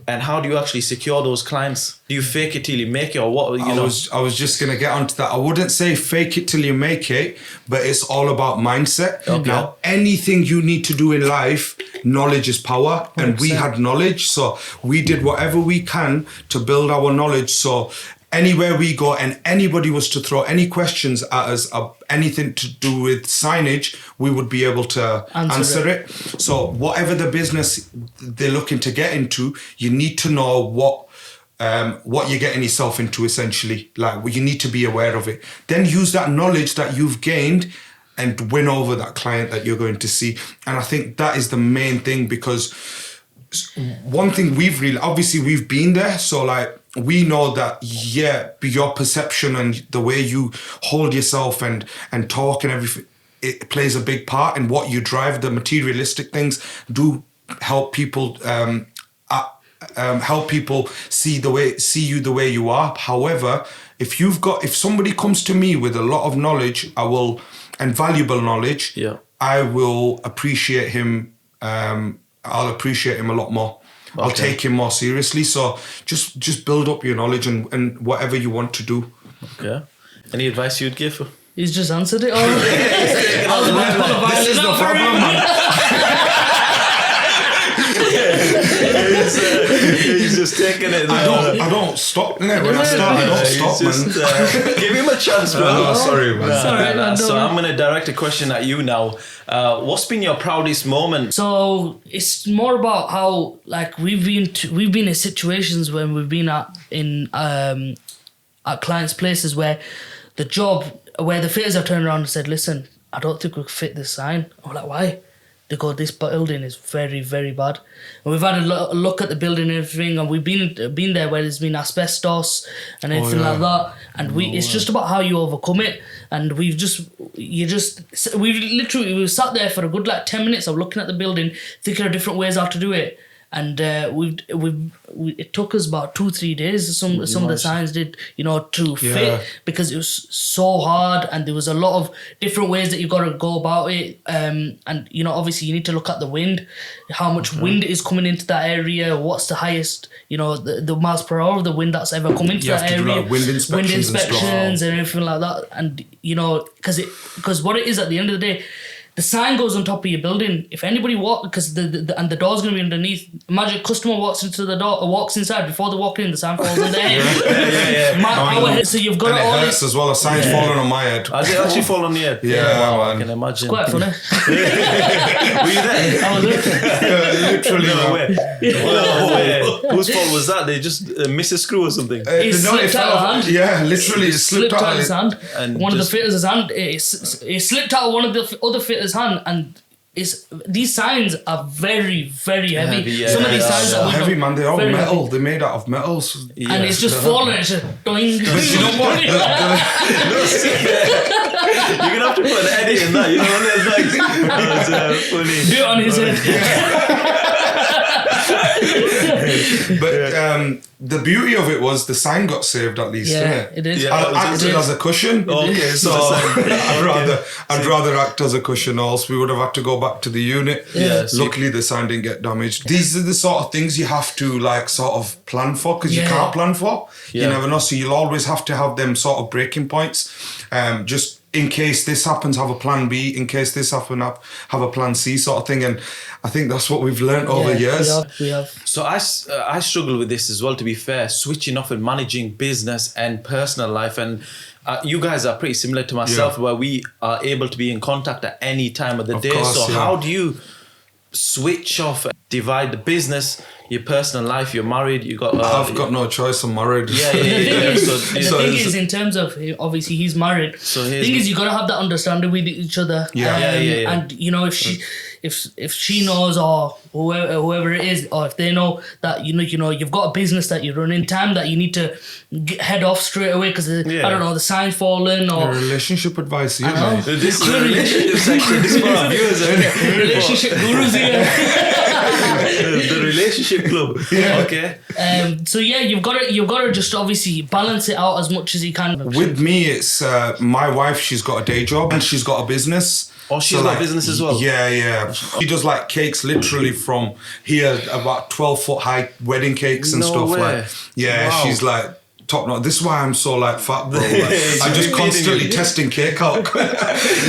And how do you actually secure those clients? Do you fake it till you make it, or what? I was just gonna get onto that. I wouldn't say fake it till you make it, but it's all about mindset. Okay. Now, anything you need to do in life, knowledge is power, and 100%. we had knowledge, so we did whatever we can to build our knowledge. So anywhere we go and anybody was to throw any questions at us, anything to do with signage, we would be able to answer it. So whatever the business they're looking to get into, you need to know what you're getting yourself into, essentially. Like, you need to be aware of it. Then use that knowledge that you've gained and win over that client that you're going to see. And I think that is the main thing, because one thing we've been there, so like, we know that, your perception and the way you hold yourself and talk and everything, it plays a big part in what you drive. The materialistic things do help people see you the way you are. However, if somebody comes to me with a lot of knowledge, and valuable knowledge, I will appreciate him. I'll appreciate him a lot more. I'll take him more seriously. So just build up your knowledge and whatever you want to do. Okay. Any advice you'd give? He's just answered it already. This is the problem, man. He's just taking it. I don't stop. When I start, I don't stop, man. Give him a chance, bro. Sorry, man. Sorry, man, So don't I'm going to direct a question at you now. What's been your proudest moment? So it's more about how, like, we've been in situations when we've been at clients' places where the fitters have turned around and said, "Listen, I don't think we can fit this sign." I'm like, "Why?" They go, "This building is very, very bad." And we've had a look at the building and everything, and we've been there where there's been asbestos and everything like that. And it's just about how you overcome it. And we literally sat there for a good 10 minutes of looking at the building, thinking of different ways how to do it. And it took us about 2-3 days. Some of the signs did, to fit, because it was so hard, and there was a lot of different ways that you got to go about it. And obviously you need to look at the wind, how much wind is coming into that area, what's the highest, the miles per hour of the wind that's ever come into that area, wind inspections and everything like that. And because what it is at the end of the day, the sign goes on top of your building. If anybody because and the door's gonna be underneath. Imagine a customer walks into the door or walks inside before they walk in, the sign falls on their head. Our head, so you've got and it all. It hurts as well. A sign's falling on my head. Has it actually fallen on your head? Yeah, wow, man. I can imagine. It's quite funny. Were you there? I was there. Literally. No way. No way. Whose fault was that? They just missed a screw or something? It slipped out of hand. Yeah, literally, it slipped out of his hand. And one of the fitters' hand. It slipped out of one of the other fitters' hand, and these signs are very, very heavy. Some of these signs are heavy, man. They're all very metal. heavy. They're made out of metals. And it's just falling. It's just doing. But you know what? You're gonna have to put an edit in that. You know what I mean? That's funny. Do it on his head. But the beauty of it was the sign got saved at least, didn't it? It is. Yeah. I acted as a cushion. Okay, So I'd rather act as a cushion, or else we would have had to go back to the unit. Yeah. Luckily, the sign didn't get damaged. These are the sort of things you have to like sort of plan for, because you can't plan for. You Yeah. never know. So you'll always have to have them sort of breaking points. Just in case this happens, have a plan B. In case this happens, have a plan C sort of thing. And I think that's what we've learned over years. We have. So I struggle with this as well, to be fair, switching off and managing business and personal life. And you guys are pretty similar to myself, where we are able to be in contact at any time of the day. Course, so how do you switch off, divide the business, your personal life? You're married, you got... I've got no choice, I'm married. Yeah. The thing is, in terms of, obviously he's married. So the thing is, you gotta have that understanding with each other. Yeah. And you know, if she knows, or whoever it is, or if they know that you know you've got a business that you're running, time that you need to head off straight away because I don't know, the sign's fallen, or Relationship advice, you I know. know. This is a relationship section. This is for our viewers. relationship gurus here. The relationship club. Yeah. Okay. So yeah, you've got to just obviously balance it out as much as you can. With me, it's my wife. She's got a day job and she's got a business. Oh, she's got a business as well? Yeah. She does like cakes, literally from here, about 12-foot high wedding cakes and No stuff. way. Like, yeah, Wow. she's like top notch. This is why I'm so like fat, bro. Like, I'm just constantly testing cake out.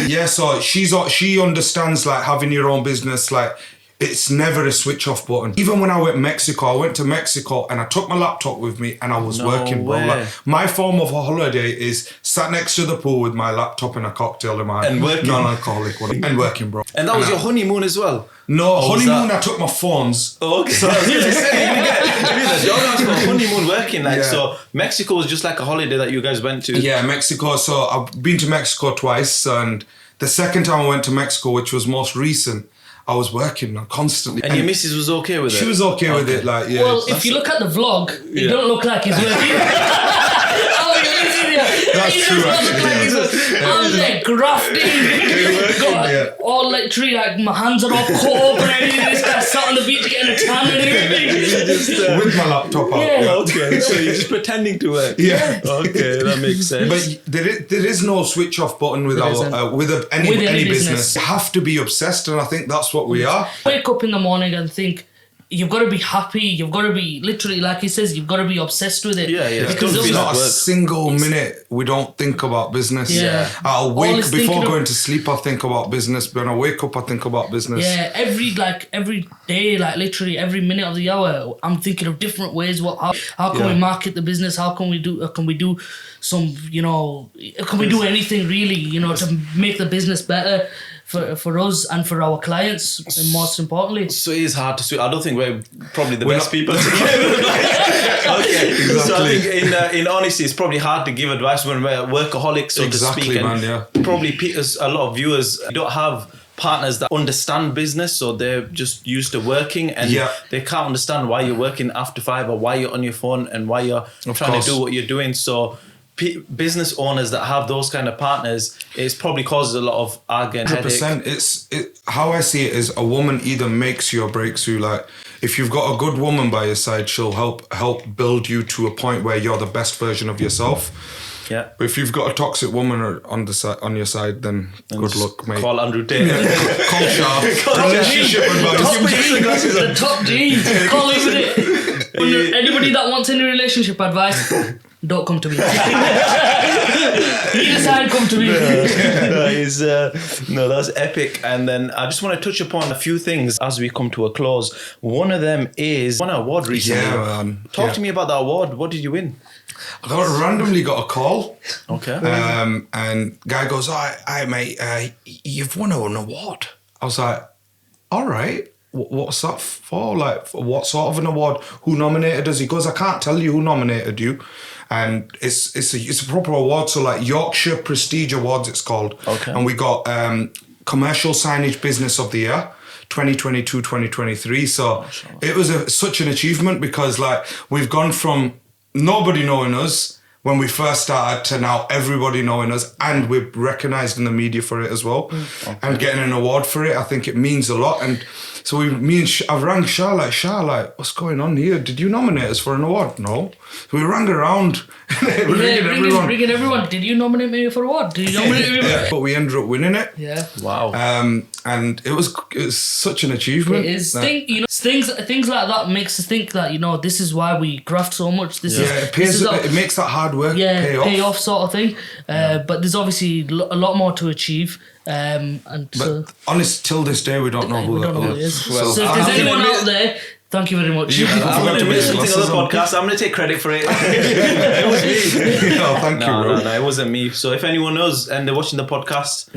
Yeah, so she understands like having your own business, like. It's never a switch off button. Even when I went to Mexico and I took my laptop with me and I was working, bro. way. Like, my form of a holiday is sat next to the pool with my laptop and a cocktail in my hand. And working. Non-alcoholic one. And working, bro. And that was your honeymoon as well? No, was honeymoon, that- I took my phones. Oh, okay. So I was going to say, you guys for honeymoon working. Like, so Mexico was just like a holiday that you guys went to? Yeah, Mexico. So I've been to Mexico twice. And the second time I went to Mexico, which was most recent, I was working constantly. And your missus was okay with it? She was okay with it, like, yeah. Well, if you look at the vlog, it don't look like he's working. That's true, actually. I'm there grafting. Got all literally like my hands are all cut open and everything. This guy sat on the beach getting a tan and everything. With my laptop out. Yeah. Okay, so you're just pretending to work. Yeah. Okay, that makes sense. But there is no switch off button with isn't. any business. You have to be obsessed, and I think that's what we are. Wake up in the morning and think, you've got to be happy. You've got to be literally, like he says, you've got to be obsessed with it. Yeah. Because Don't those- feel Not a work. single minute we don't think about business. Yeah. I'll All wake is before thinking of- going to sleep. I think about business. When I wake up, I think about business. Yeah, every day, like literally every minute of the hour, I'm thinking of different ways. How can we market the business? How can we do some, can we do anything really, to make the business better for us and for our clients, and most importantly. So it is hard to switch. I don't think we're probably the best people to give advice. Okay, Exactly. So I think in honesty, it's probably hard to give advice when we're workaholics, so to speak. Exactly, man, yeah. Probably a lot of viewers don't have partners that understand business, so they're just used to working, and they can't understand why you're working after 5 or why you're on your phone and why you're trying course. to do what you're doing. So business owners that have those kind of partners, it's probably causes a lot of argument, headache. 100%. How I see it is a woman either makes you or breaks you. Like, if you've got a good woman by your side, she'll help build you to a point where you're the best version of yourself. Yeah. But if you've got a toxic woman on your side, then good luck, mate. Call Andrew Tate. Call Sharp. Relationship advice. The top G. Call him with it. Anybody that wants any relationship advice, don't come to me. Need a sign, come to me. No, that's epic. And then I just want to touch upon a few things as we come to a close. One of them is won an award recently. Yeah, man. Talk to me about the award. What did you win? I randomly got a call. Okay. And guy goes, "Hi, mate, you've won an award." I was like, "All right, what's that for? Like, what sort of an award? Who nominated us?" He goes, "I can't tell you who nominated you." And it's a proper award, so like Yorkshire Prestige Awards, it's called. Okay. And we got Commercial Signage Business of the Year, 2022-2023. So it was such an achievement because like we've gone from nobody knowing us when we first started to now everybody knowing us, and we're recognised in the media for it as well, and getting an award for it. I think it means a lot. And so I rang Shah, what's going on here? Did you nominate us for an award? No. So we rang around, ringing everyone. Did you nominate me for an award? Did you nominate me? Yeah, but we ended up winning it. Yeah. Wow. And it was such an achievement. It is. Things like that makes us think that this is why we graft so much. It makes that hard work pay off sort of thing. But there's obviously a lot more to achieve. Honest, till this day, we don't know who it is. Well, so if there's anyone out there, thank you very much. I'm going to miss something on the podcast. I'm going to take credit for it. It was me. Thank you, bro. No, it wasn't me. So if anyone knows and they're watching the podcast,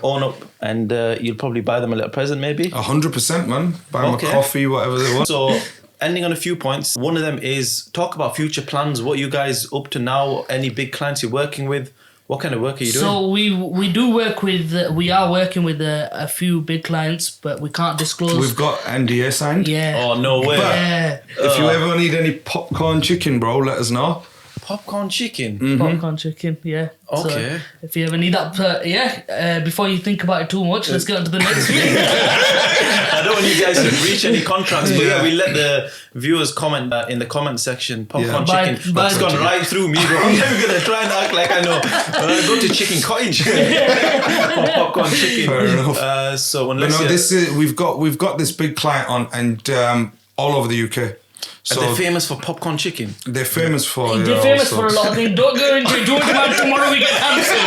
own up, and you'll probably buy them a little present, maybe. 100%, man. Buy them a coffee, whatever they want. So, ending on a few points. One of them is talk about future plans. What you guys up to now? Any big clients you're working with? What kind of work are you doing? So we are working with a few big clients, but we can't disclose. We've got NDA signed. Yeah. Oh, no way. But if you ever need any popcorn chicken, bro, let us know. Popcorn chicken? Popcorn chicken, yeah. Okay. So if you ever need that, before you think about it too much, let's get on to the next thing. I don't want you guys to breach any contracts, but we let the viewers comment in the comment section. Popcorn chicken. That's gone right through me, bro. I'm never going to try and act like I know. Go to Chicken Cottage for popcorn chicken. Fair enough. So unless we've got this big client on, and all over the UK. So they're famous for popcorn chicken. They're famous for. They're famous for a lot of things. Don't go into it. Do it about tomorrow. We get cancelled.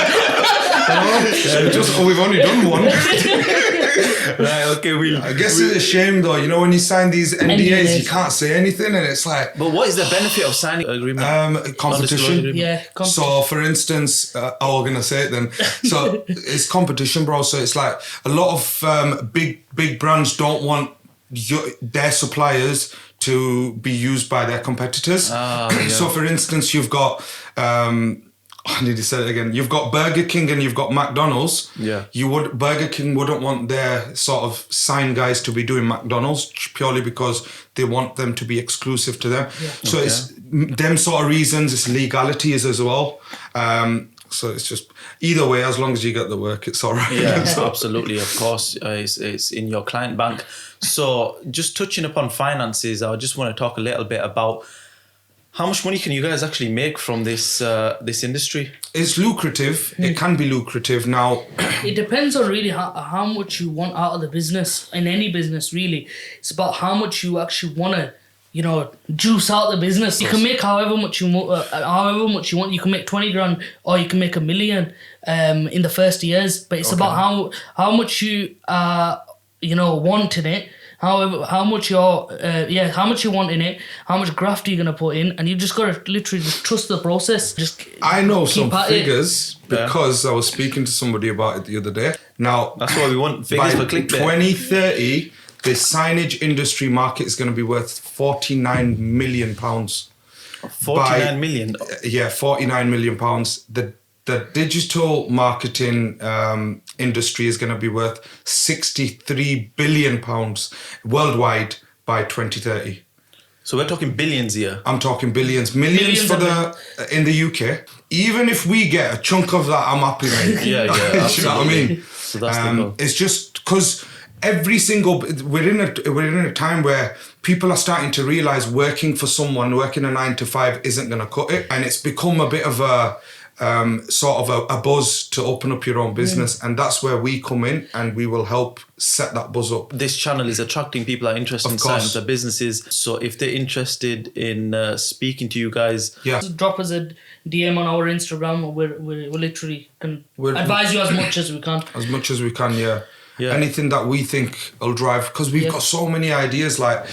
We've only done one. Right. Okay. I guess it's a shame though. When you sign these NDAs, you can't say anything, and it's like. But what is the benefit of signing an agreement? Competition. Yeah. Competition. So, for instance, I'm gonna say it then. So it's competition, bro. So it's like a lot of big brands don't want their suppliers to be used by their competitors. So, for instance, you've got, I need to say it again. You've got Burger King and you've got McDonald's. Yeah. Burger King wouldn't want their sort of sign guys to be doing McDonald's purely because they want them to be exclusive to them. Yeah. So it's them sort of reasons. It's legalities as well. So it's just either way, as long as you get the work, it's all right. Yeah, absolutely. Of course, it's in your client bank. So just touching upon finances, I just want to talk a little bit about how much money can you guys actually make from this industry? It's lucrative. It can be lucrative. Now, it depends on really how much you want out of the business. In any business, really, it's about how much you actually want to. Juice out the business. You can make however much you want. You can make 20 grand or you can make $1 million in the first years. But it's about how much you want in it. How much you want in it. How much graft are you gonna put in? And you just gotta literally just trust the process. I know some figures because I was speaking to somebody about it the other day. Now that's why we want figures for clickbait. 2030. The signage industry market is going to be worth £49 million. 49 million? Yeah, £49 million. The digital marketing industry is going to be worth £63 billion worldwide by 2030. So we're talking billions here. I'm talking billions. Millions in the UK. Even if we get a chunk of that, I'm happy, mate. Yeah, you know what I mean? So that's the goal. It's just because we're in a time where people are starting to realize working for someone, working a 9 to 5 isn't going to cut it, and it's become a bit of a sort of a buzz to open up your own business, and that's where we come in and we will help set that buzz up. This channel is attracting people that are interested in signing their businesses, so if they're interested in speaking to you guys, drop us a DM on our Instagram. We literally can advise you as much as we can. As much as we can, yeah. Yeah. Anything that we think will drive, because we've got so many ideas, that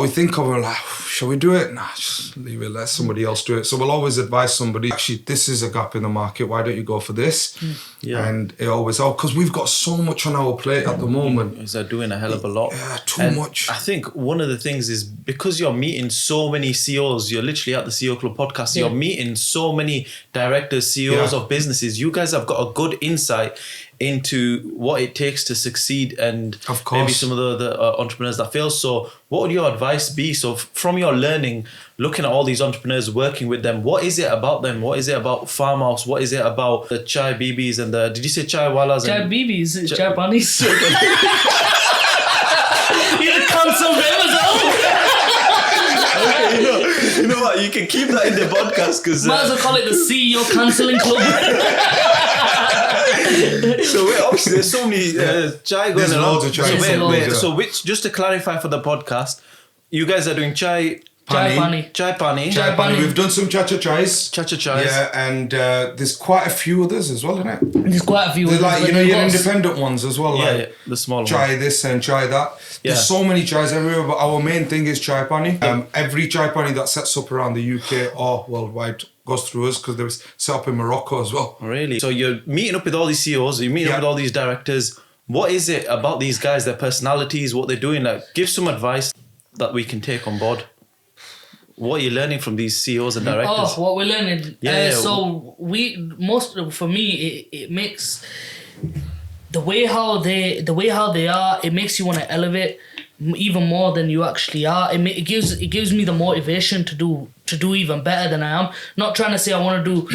we think of. We're like, shall we do it? Nah, just leave it. Let somebody else do it. So we'll always advise somebody. Actually, this is a gap in the market. Why don't you go for this? Yeah. And it always because we've got so much on our plate at the moment. Is that doing a hell of a lot? Yeah, too much. I think one of the things is because you're meeting so many CEOs, you're literally at the CEO Club podcast, you're meeting so many directors, CEOs of businesses. You guys have got a good insight into what it takes to succeed, and of course, maybe some of the entrepreneurs that fail. So what would your advice be? So from your learning, looking at all these entrepreneurs, working with them, what is it about them? What is it about Farmhouse? What is it about the Chai Bibis and the, did you say Chai Walas? Chai Bibis, Chai Panis. You cancel them as well. Okay, you know what? You can keep that in the podcast because might as well call it the CEO Cancelling Club. So obviously there's so many chai going around. So which, just to clarify for the podcast, you guys are doing chai pani. We've done some cha-cha-chais. Cha-cha-chais. Yeah, and there's quite a few others as well, isn't it? There's quite a few others. Like, your independent ones as well. Yeah, the small ones. Chai this and chai that. There's so many chais everywhere, but our main thing is chai pani. Every chai pani that sets up around the UK or worldwide goes through us because they was set up in Morocco as well. Really? So you're meeting up with all these CEOs, you're meeting up with all these directors. What is it about these guys, their personalities, what they're doing? Like, give some advice that we can take on board. What are you learning from these CEOs and directors? Oh, what we're learning. So for me, it makes the way how they are. It makes you want to elevate even more than you actually are. It gives me the motivation to do even better than I am. Not trying to say I want to do.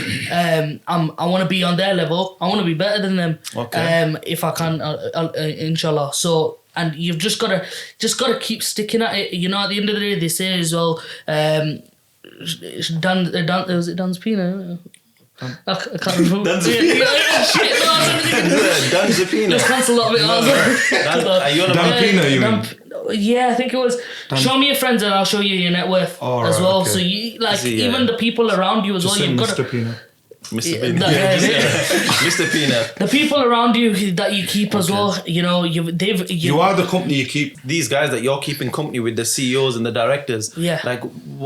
I want to be on their level. I want to be better than them. Okay. If I can, inshallah. So. And you've just gotta keep sticking at it. You know, at the end of the day, they say as well. Was it Dan's Pina? I can't remember. Dan's Pina. Just cancel a lot of it. Dan Pina, you mean? Yeah, I think it was. Show me your friends and I'll show you your net worth as well. Okay. So you even the people around you as well. You've got Mr. Pina. Mr. Pina. Mr. Pina. The people around you that you keep as well, you know, you are the company you keep. These guys that you're keeping company with, the CEOs and the directors. Yeah. Like,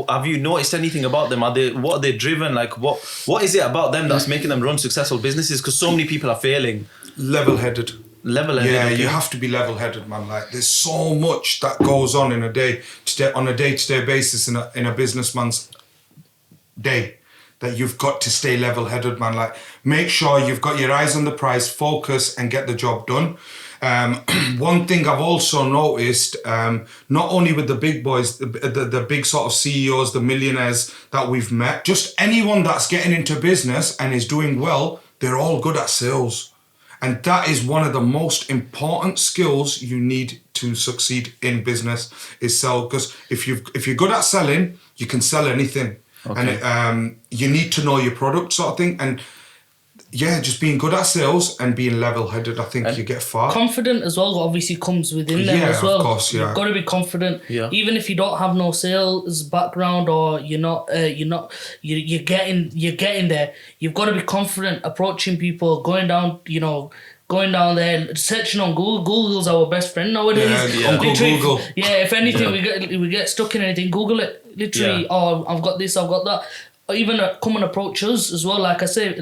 have you noticed anything about them? What are they driven? Like, what is it about them that's making them run successful businesses? Because so many people are failing. Level-headed. Yeah, you have to be level-headed, man. Like, there's so much that goes on on a day-to-day basis in a businessman's day. That you've got to stay level-headed, man. Like, make sure you've got your eyes on the prize, focus, and get the job done. One thing I've also noticed, not only with the big boys, the big sort of CEOs, the millionaires that we've met, just anyone that's getting into business and is doing well, they're all good at sales. And that is one of the most important skills you need to succeed in business, is sell. Because if you're good at selling, you can sell anything. Okay. And you need to know your product, sort of thing. And yeah, just being good at sales and being level-headed, I think you get far. Confident as well, obviously comes within them as well. Of course, yeah. You've got to be confident, even if you don't have no sales background or you're getting there. You've got to be confident approaching people, going down there, searching on Google. Google's our best friend nowadays. Uncle Google. Yeah, if anything, we get stuck in anything, Google it. Literally, I've got this, I've got that. Or even come and approach us as well. Like I say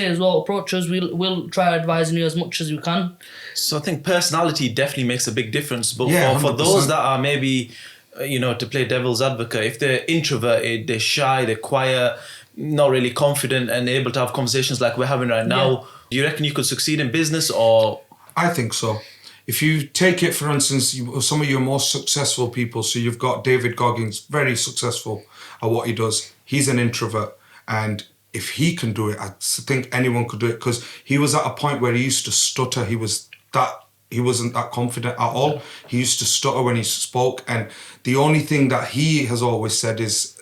as well, approach us. We'll try advising you as much as we can. So I think personality definitely makes a big difference. But for 100%. those that are maybe, to play devil's advocate, if they're introverted, they're shy, they're quiet, not really confident and able to have conversations like we're having right now, do you reckon you could succeed in business? Or I think so. If you take it, for instance, some of your most successful people, so you've got David Goggins, very successful at what he does. He's an introvert, and if he can do it, I think anyone could do it, because he was at a point where he used to stutter. He wasn't that confident at all. He used to stutter when he spoke, and the only thing that he has always said is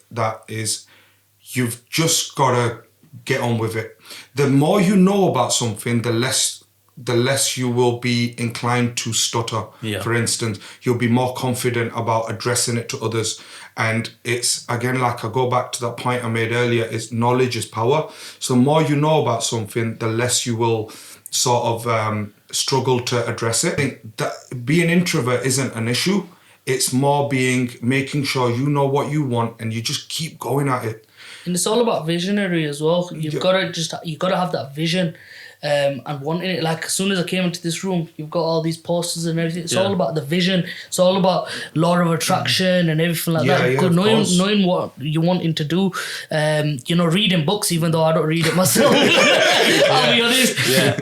you've just got to get on with it. The more you know about something, the less the less you will be inclined to stutter. Yeah. For instance, you'll be more confident about addressing it to others. And it's, again, like I go back to that point I made earlier, is knowledge is power. So the more you know about something, the less you will sort of struggle to address it. I think that being introvert isn't an issue. It's more making sure you know what you want and you just keep going at it. And it's all about visionary as well. You've got to have that vision. And wanting it, like as soon as I came into this room, you've got all these posters and everything. It's all about the vision. It's all about law of attraction and everything like that. Yeah, knowing what you wanting to do. Reading books, even though I don't read it myself. I'll be honest. Yeah.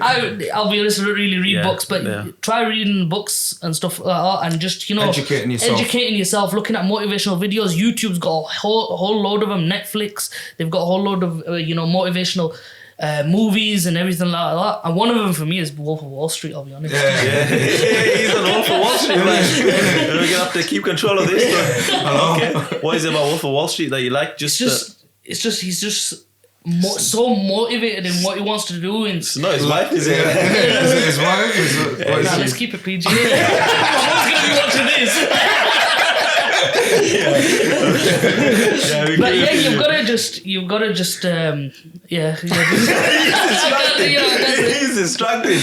I'll be honest. I don't really read books, but try reading books and stuff like that, and just educating yourself. Looking at motivational videos. YouTube's got a whole load of them. Netflix, they've got a whole load of motivational movies and everything like that. And one of them for me is Wolf of Wall Street, I'll be honest. Yeah, he's on Wolf of Wall Street, man. We're going to have to keep control of this. Okay. What is it about Wolf of Wall Street that you like? He's just so motivated in what he wants to do. And it's not his wife, is it? Is it his wife? Let's keep it PG. My mom's going to be watching this. But yeah, you've got to just He's distracted.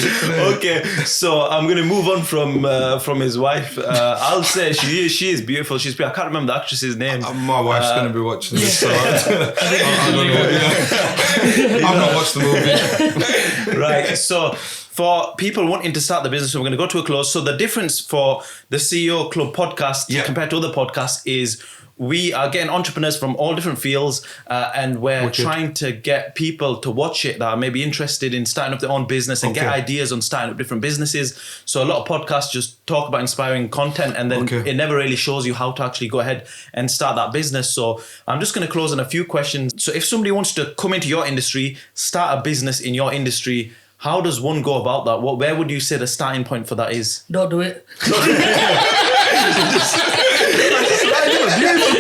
Okay, so I'm gonna move on from his wife. I'll say she is beautiful. I can't remember the actress's name. My wife's gonna be watching this, so I don't know. I've not watched the movie. Right, so for people wanting to start the business, we're going to go to a close. So the difference for the CEO Club podcast compared to other podcasts is we are getting entrepreneurs from all different fields and we're trying to get people to watch it that are maybe interested in starting up their own business and get ideas on starting up different businesses. So a lot of podcasts just talk about inspiring content and then it never really shows you how to actually go ahead and start that business. So I'm just going to close on a few questions. So if somebody wants to come into your industry, start a business in your industry, how does one go about that? Where would you say the starting point for that is? Don't do it. Beautiful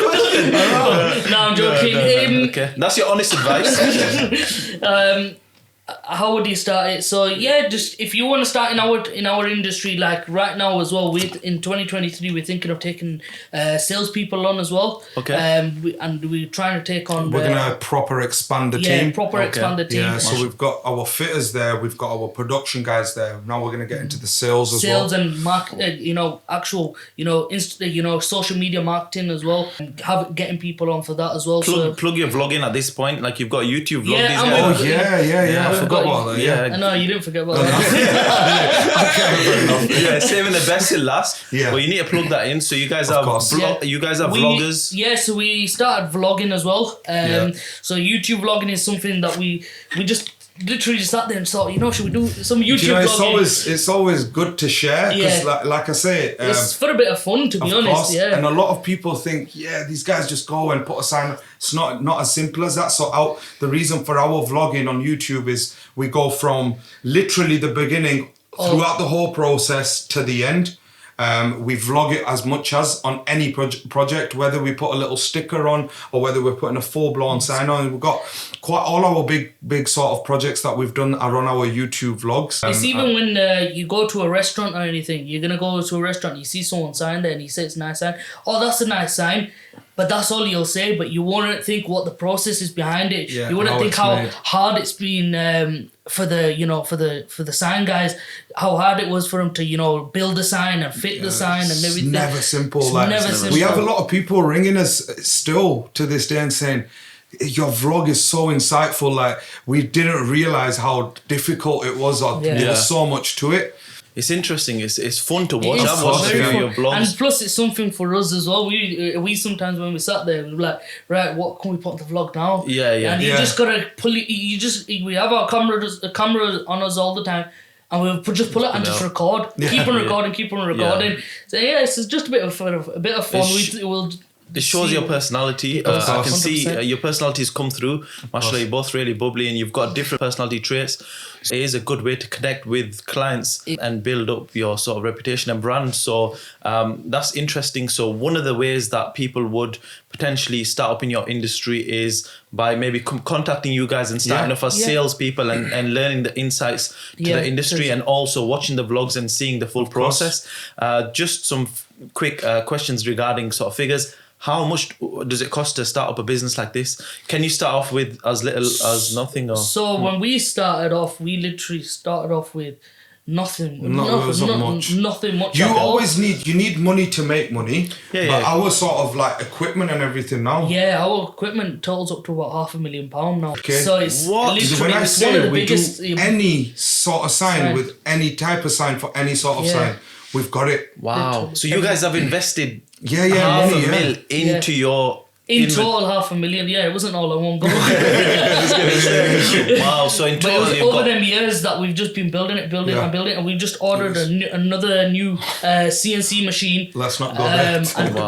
question. No, I'm joking. Okay, that's your honest advice. How would you start it? So yeah, just if you want to start in our industry, like right now as well, in 2023 we're thinking of taking salespeople on as well. Okay. We're trying to take on. We're gonna proper expand the team. Expand the team. Yeah, so we've got our fitters there, we've got our production guys there. Now we're gonna get into the sales as well. Sales and actual, social media marketing as well. And getting people on for that as well. Plug your vlogging at this point. Like you've got a YouTube vlog. Yeah. I forgot about that. Yeah. No, you didn't forget about that. Yeah, saving the best till last. Yeah. Well, you need to plug that in. So you guys are vloggers. Yeah, so we started vlogging as well. So YouTube vlogging is something that we just literally just sat there and thought, should we do some YouTube vlogging? It's always good to share because, like I say, it's for a bit of fun, to be honest. Course. Yeah. And a lot of people think, these guys just go and put a sign. It's not as simple as that. So the reason for our vlogging on YouTube is we go from literally the beginning throughout the whole process to the end. We vlog it as much as on any project, whether we put a little sticker on or whether we're putting a full-blown sign on. We've got quite all our big sort of projects that we've done are on our YouTube vlogs. It's even when you go to a restaurant or anything, you're going to go to a restaurant, you see someone sign there and you say it's a nice sign. Oh, that's a nice sign. But that's all you'll say, but you won't think what the process is behind it. You wouldn't think how hard it's been for the sign guys, how hard it was for them to build a sign and fit the sign and everything. It's never simple. We have a lot of people ringing us still to this day and saying, your vlog is so insightful. Like we didn't realize how difficult it was. There was so much to it. It's interesting. It's fun to watch. I've watched your vlogs. And plus, it's something for us as well. We sometimes when we sat there, we were like, right, what can we put on the vlog now? And you just gotta pull it. We have our camera on us all the time, and we'll just pull it and just record. Keep on recording. So yeah, it's just a bit of fun. it shows your personality. I can see 100%. your personality has come through. Mashallah, you're both really bubbly and you've got different personality traits. So it is a good way to connect with clients and build up your sort of reputation and brand. So that's interesting. So one of the ways that people would potentially start up in your industry is by maybe contacting you guys and starting off as salespeople and learning the insights to the industry and also watching the vlogs and seeing the full process. Just some quick questions regarding sort of figures. How much does it cost to start up a business like this? Can you start off with as little as nothing? Or So when we started off, we literally started off with nothing. Nothing much. You always need money to make money. Yeah. Our sort of like equipment and everything now. Yeah, our equipment totals up to about £500,000 now. Okay. So it's literally When I one of say the we biggest. do any sort of sign with any type of sign for any sort of sign, we've got it. wow. So you guys have invested Yeah, half money, a mil into your... In total, £500,000. Yeah, it wasn't all at one go. Wow. So in But it total, was you've over got... them years that we've just been building it, and we've just ordered another new CNC machine. Let's not go there.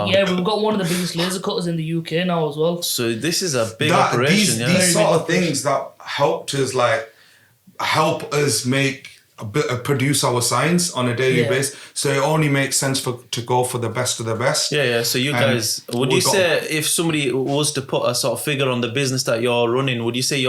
Yeah, we've got one of the biggest laser cutters in the UK now as well. So this is a big operation. These sort of things that help us make produce our signs on a daily basis. So it only makes sense to go for the best of the best. Yeah. So you guys, would you say if somebody was to put a sort of figure on the business that you're running, would you say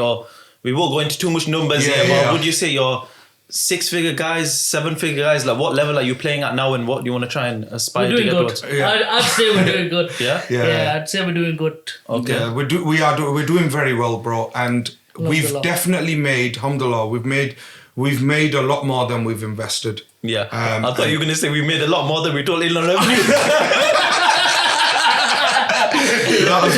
we won't go into too much numbers here, but would you say you're 6-figure guys, 7-figure guys? Like what level are you playing at now and what do you want to try and aspire to get towards? I'd say we're doing good. Yeah, I'd say we're doing good. Okay. Yeah, we're doing very well, bro. And we've definitely made, alhamdulillah, we've made a lot more than we've invested. Yeah. I thought you were going to say we made a lot more than we told Inland Revenue. That as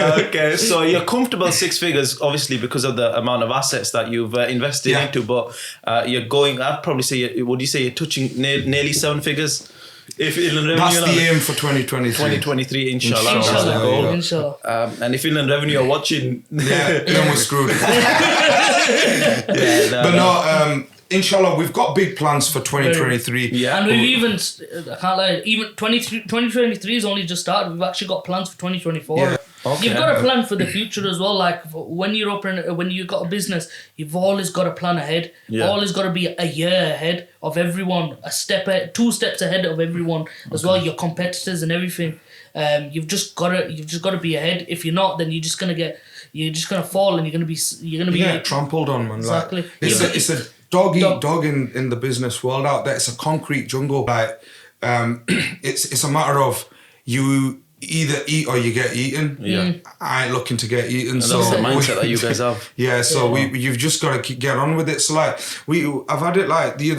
well. Okay, so you're comfortable 6 figures, obviously, because of the amount of assets that you've invested into, but you're going, I'd probably say, would you say you're touching nearly 7 figures? If Inland Revenue, that's the aim for 2023. 2023, inshallah. That's the goal. Inshallah. And if Inland Revenue are watching, then we're screwed. But no, inshallah, we've got big plans for 2023. Yeah. And we've even, I can't lie, even 2023 has only just started. We've actually got plans for 2024. Yeah. Okay. You've got to plan for the future as well. Like when you've got a business, you've always got to plan ahead. Always got to be a year ahead of everyone, 2 steps ahead of everyone as well. Your competitors and everything. You've just got to be ahead. If you're not, then you're just gonna fall and you're gonna be trampled on, man. Exactly. Like, it's a dog eat dog in the business world out there. It's a concrete jungle. Like it's a matter of you either eat or you get eaten. Yeah. I ain't looking to get eaten. And that's the mindset that you guys have. Yeah, so you've just got to get on with it. So like I've had it like the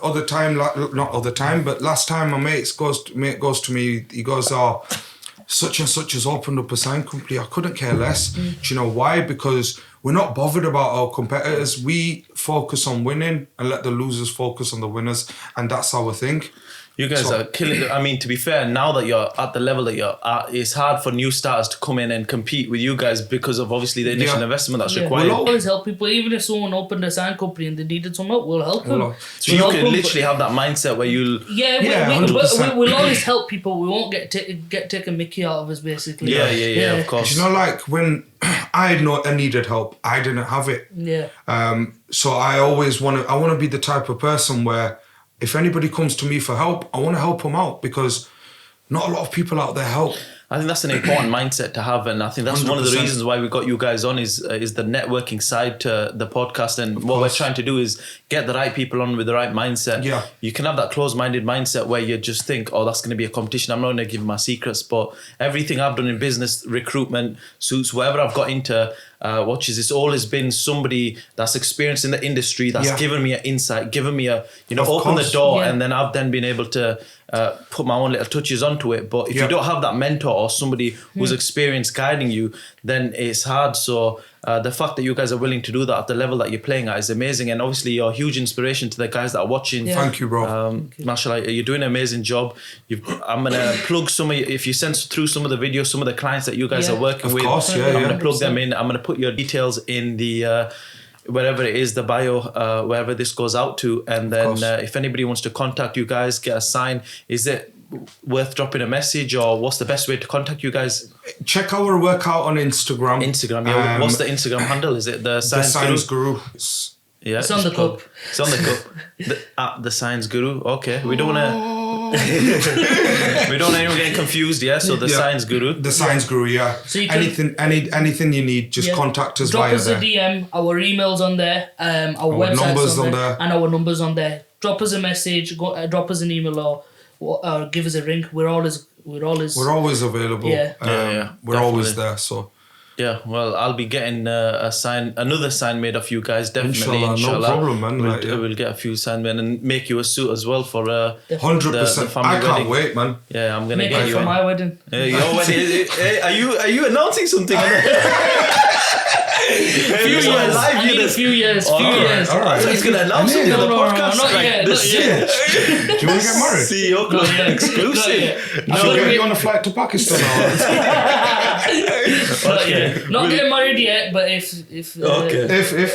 other time, like not other time, but last time my mate goes to me, he goes, "Oh, such and such has opened up a sign company." I couldn't care less. Do you know why? Because we're not bothered about our competitors. We focus on winning and let the losers focus on the winners, and that's our thing. You guys are killing it. I mean, to be fair, now that you're at the level that you're at, it's hard for new starters to come in and compete with you guys because of obviously the initial investment that's required. We'll always help people. Even if someone opened a sign company and they needed some help, we'll help them. So you can literally have that mindset where you'll... we'll always help people. We won't get taken mickey out of us, basically. Yeah, of course. You know, like when I needed help, I didn't have it. Yeah. So I always want to be the type of person where if anybody comes to me for help, I want to help them out because not a lot of people out there help. I think that's an important mindset to have, and I think that's 100%. One of the reasons why we got you guys on is the networking side to the podcast, and what we're trying to do is get the right people on with the right mindset. Yeah. You can have that closed-minded mindset where you just think, oh, that's going to be a competition. I'm not going to give my secrets, but everything I've done in business, recruitment, suits, whatever I've got into watches, it's always been somebody that's experienced in the industry that's given me an insight, given me open the door, and then I've then been able to put my own little touches onto it. But if you don't have that mentor or somebody who's experienced guiding you, then it's hard. So the fact that you guys are willing to do that at the level that you're playing at is amazing, and obviously you're a huge inspiration to the guys that are watching. Thank you, bro. Mashallah, you're doing an amazing job. I'm gonna plug some of you, if you send through some of the videos, some of the clients that you guys are working with. Course, I'm gonna plug them in. I'm gonna put your details in the wherever it is, the bio, wherever this goes out to, and then if anybody wants to contact you guys, get a sign. Is it worth dropping a message, or what's the best way to contact you guys? Check our workout on Instagram. Instagram, yeah. What's the Instagram handle? Is it the Science Guru? Yeah, It's on the cup. It's on the cup. At the Science Guru. Okay, we don't wanna. we don't want anyone getting confused. Yeah, so the Science Guru. The Science Guru, yeah. So you can- anything you need, just contact us Drop via us there. a DM. Our email's on there. Our website's numbers on on there, there. and our numbers on there. Drop us a message. Drop us an email or give us a ring. We're always available. Yeah. We're always there. So. Yeah, well, I'll be getting another sign made of you guys, definitely. Inshallah, no problem, man. We'll get a few sign made and make you a suit as well for 100%. I can't wait, man. Yeah, I'm gonna make get it you for one. my wedding. Your wedding? Hey, are you announcing something? Few years. I need a few years. All right. So he's gonna announce something on the podcast. Not yet. Not yet. Do you want to get married? CEO Club exclusive. I'll get you on a flight to Pakistan. Not getting married yet, but if If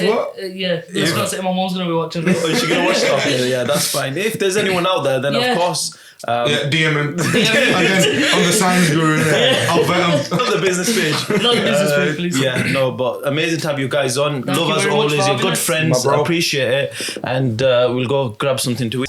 what? yeah, let's not say my mom's gonna be watching this. Oh, she's gonna watch it. Okay, yeah, that's fine. If there's anyone out there, then of course. DM him. Again, on the Science Guru. I'll bet him. Not the business page. Not the business page, please. Yeah, no, but amazing to have you guys on. Thank Love you as very much always. for You're having good us. friends. My bro. Appreciate it. And we'll go grab something to eat.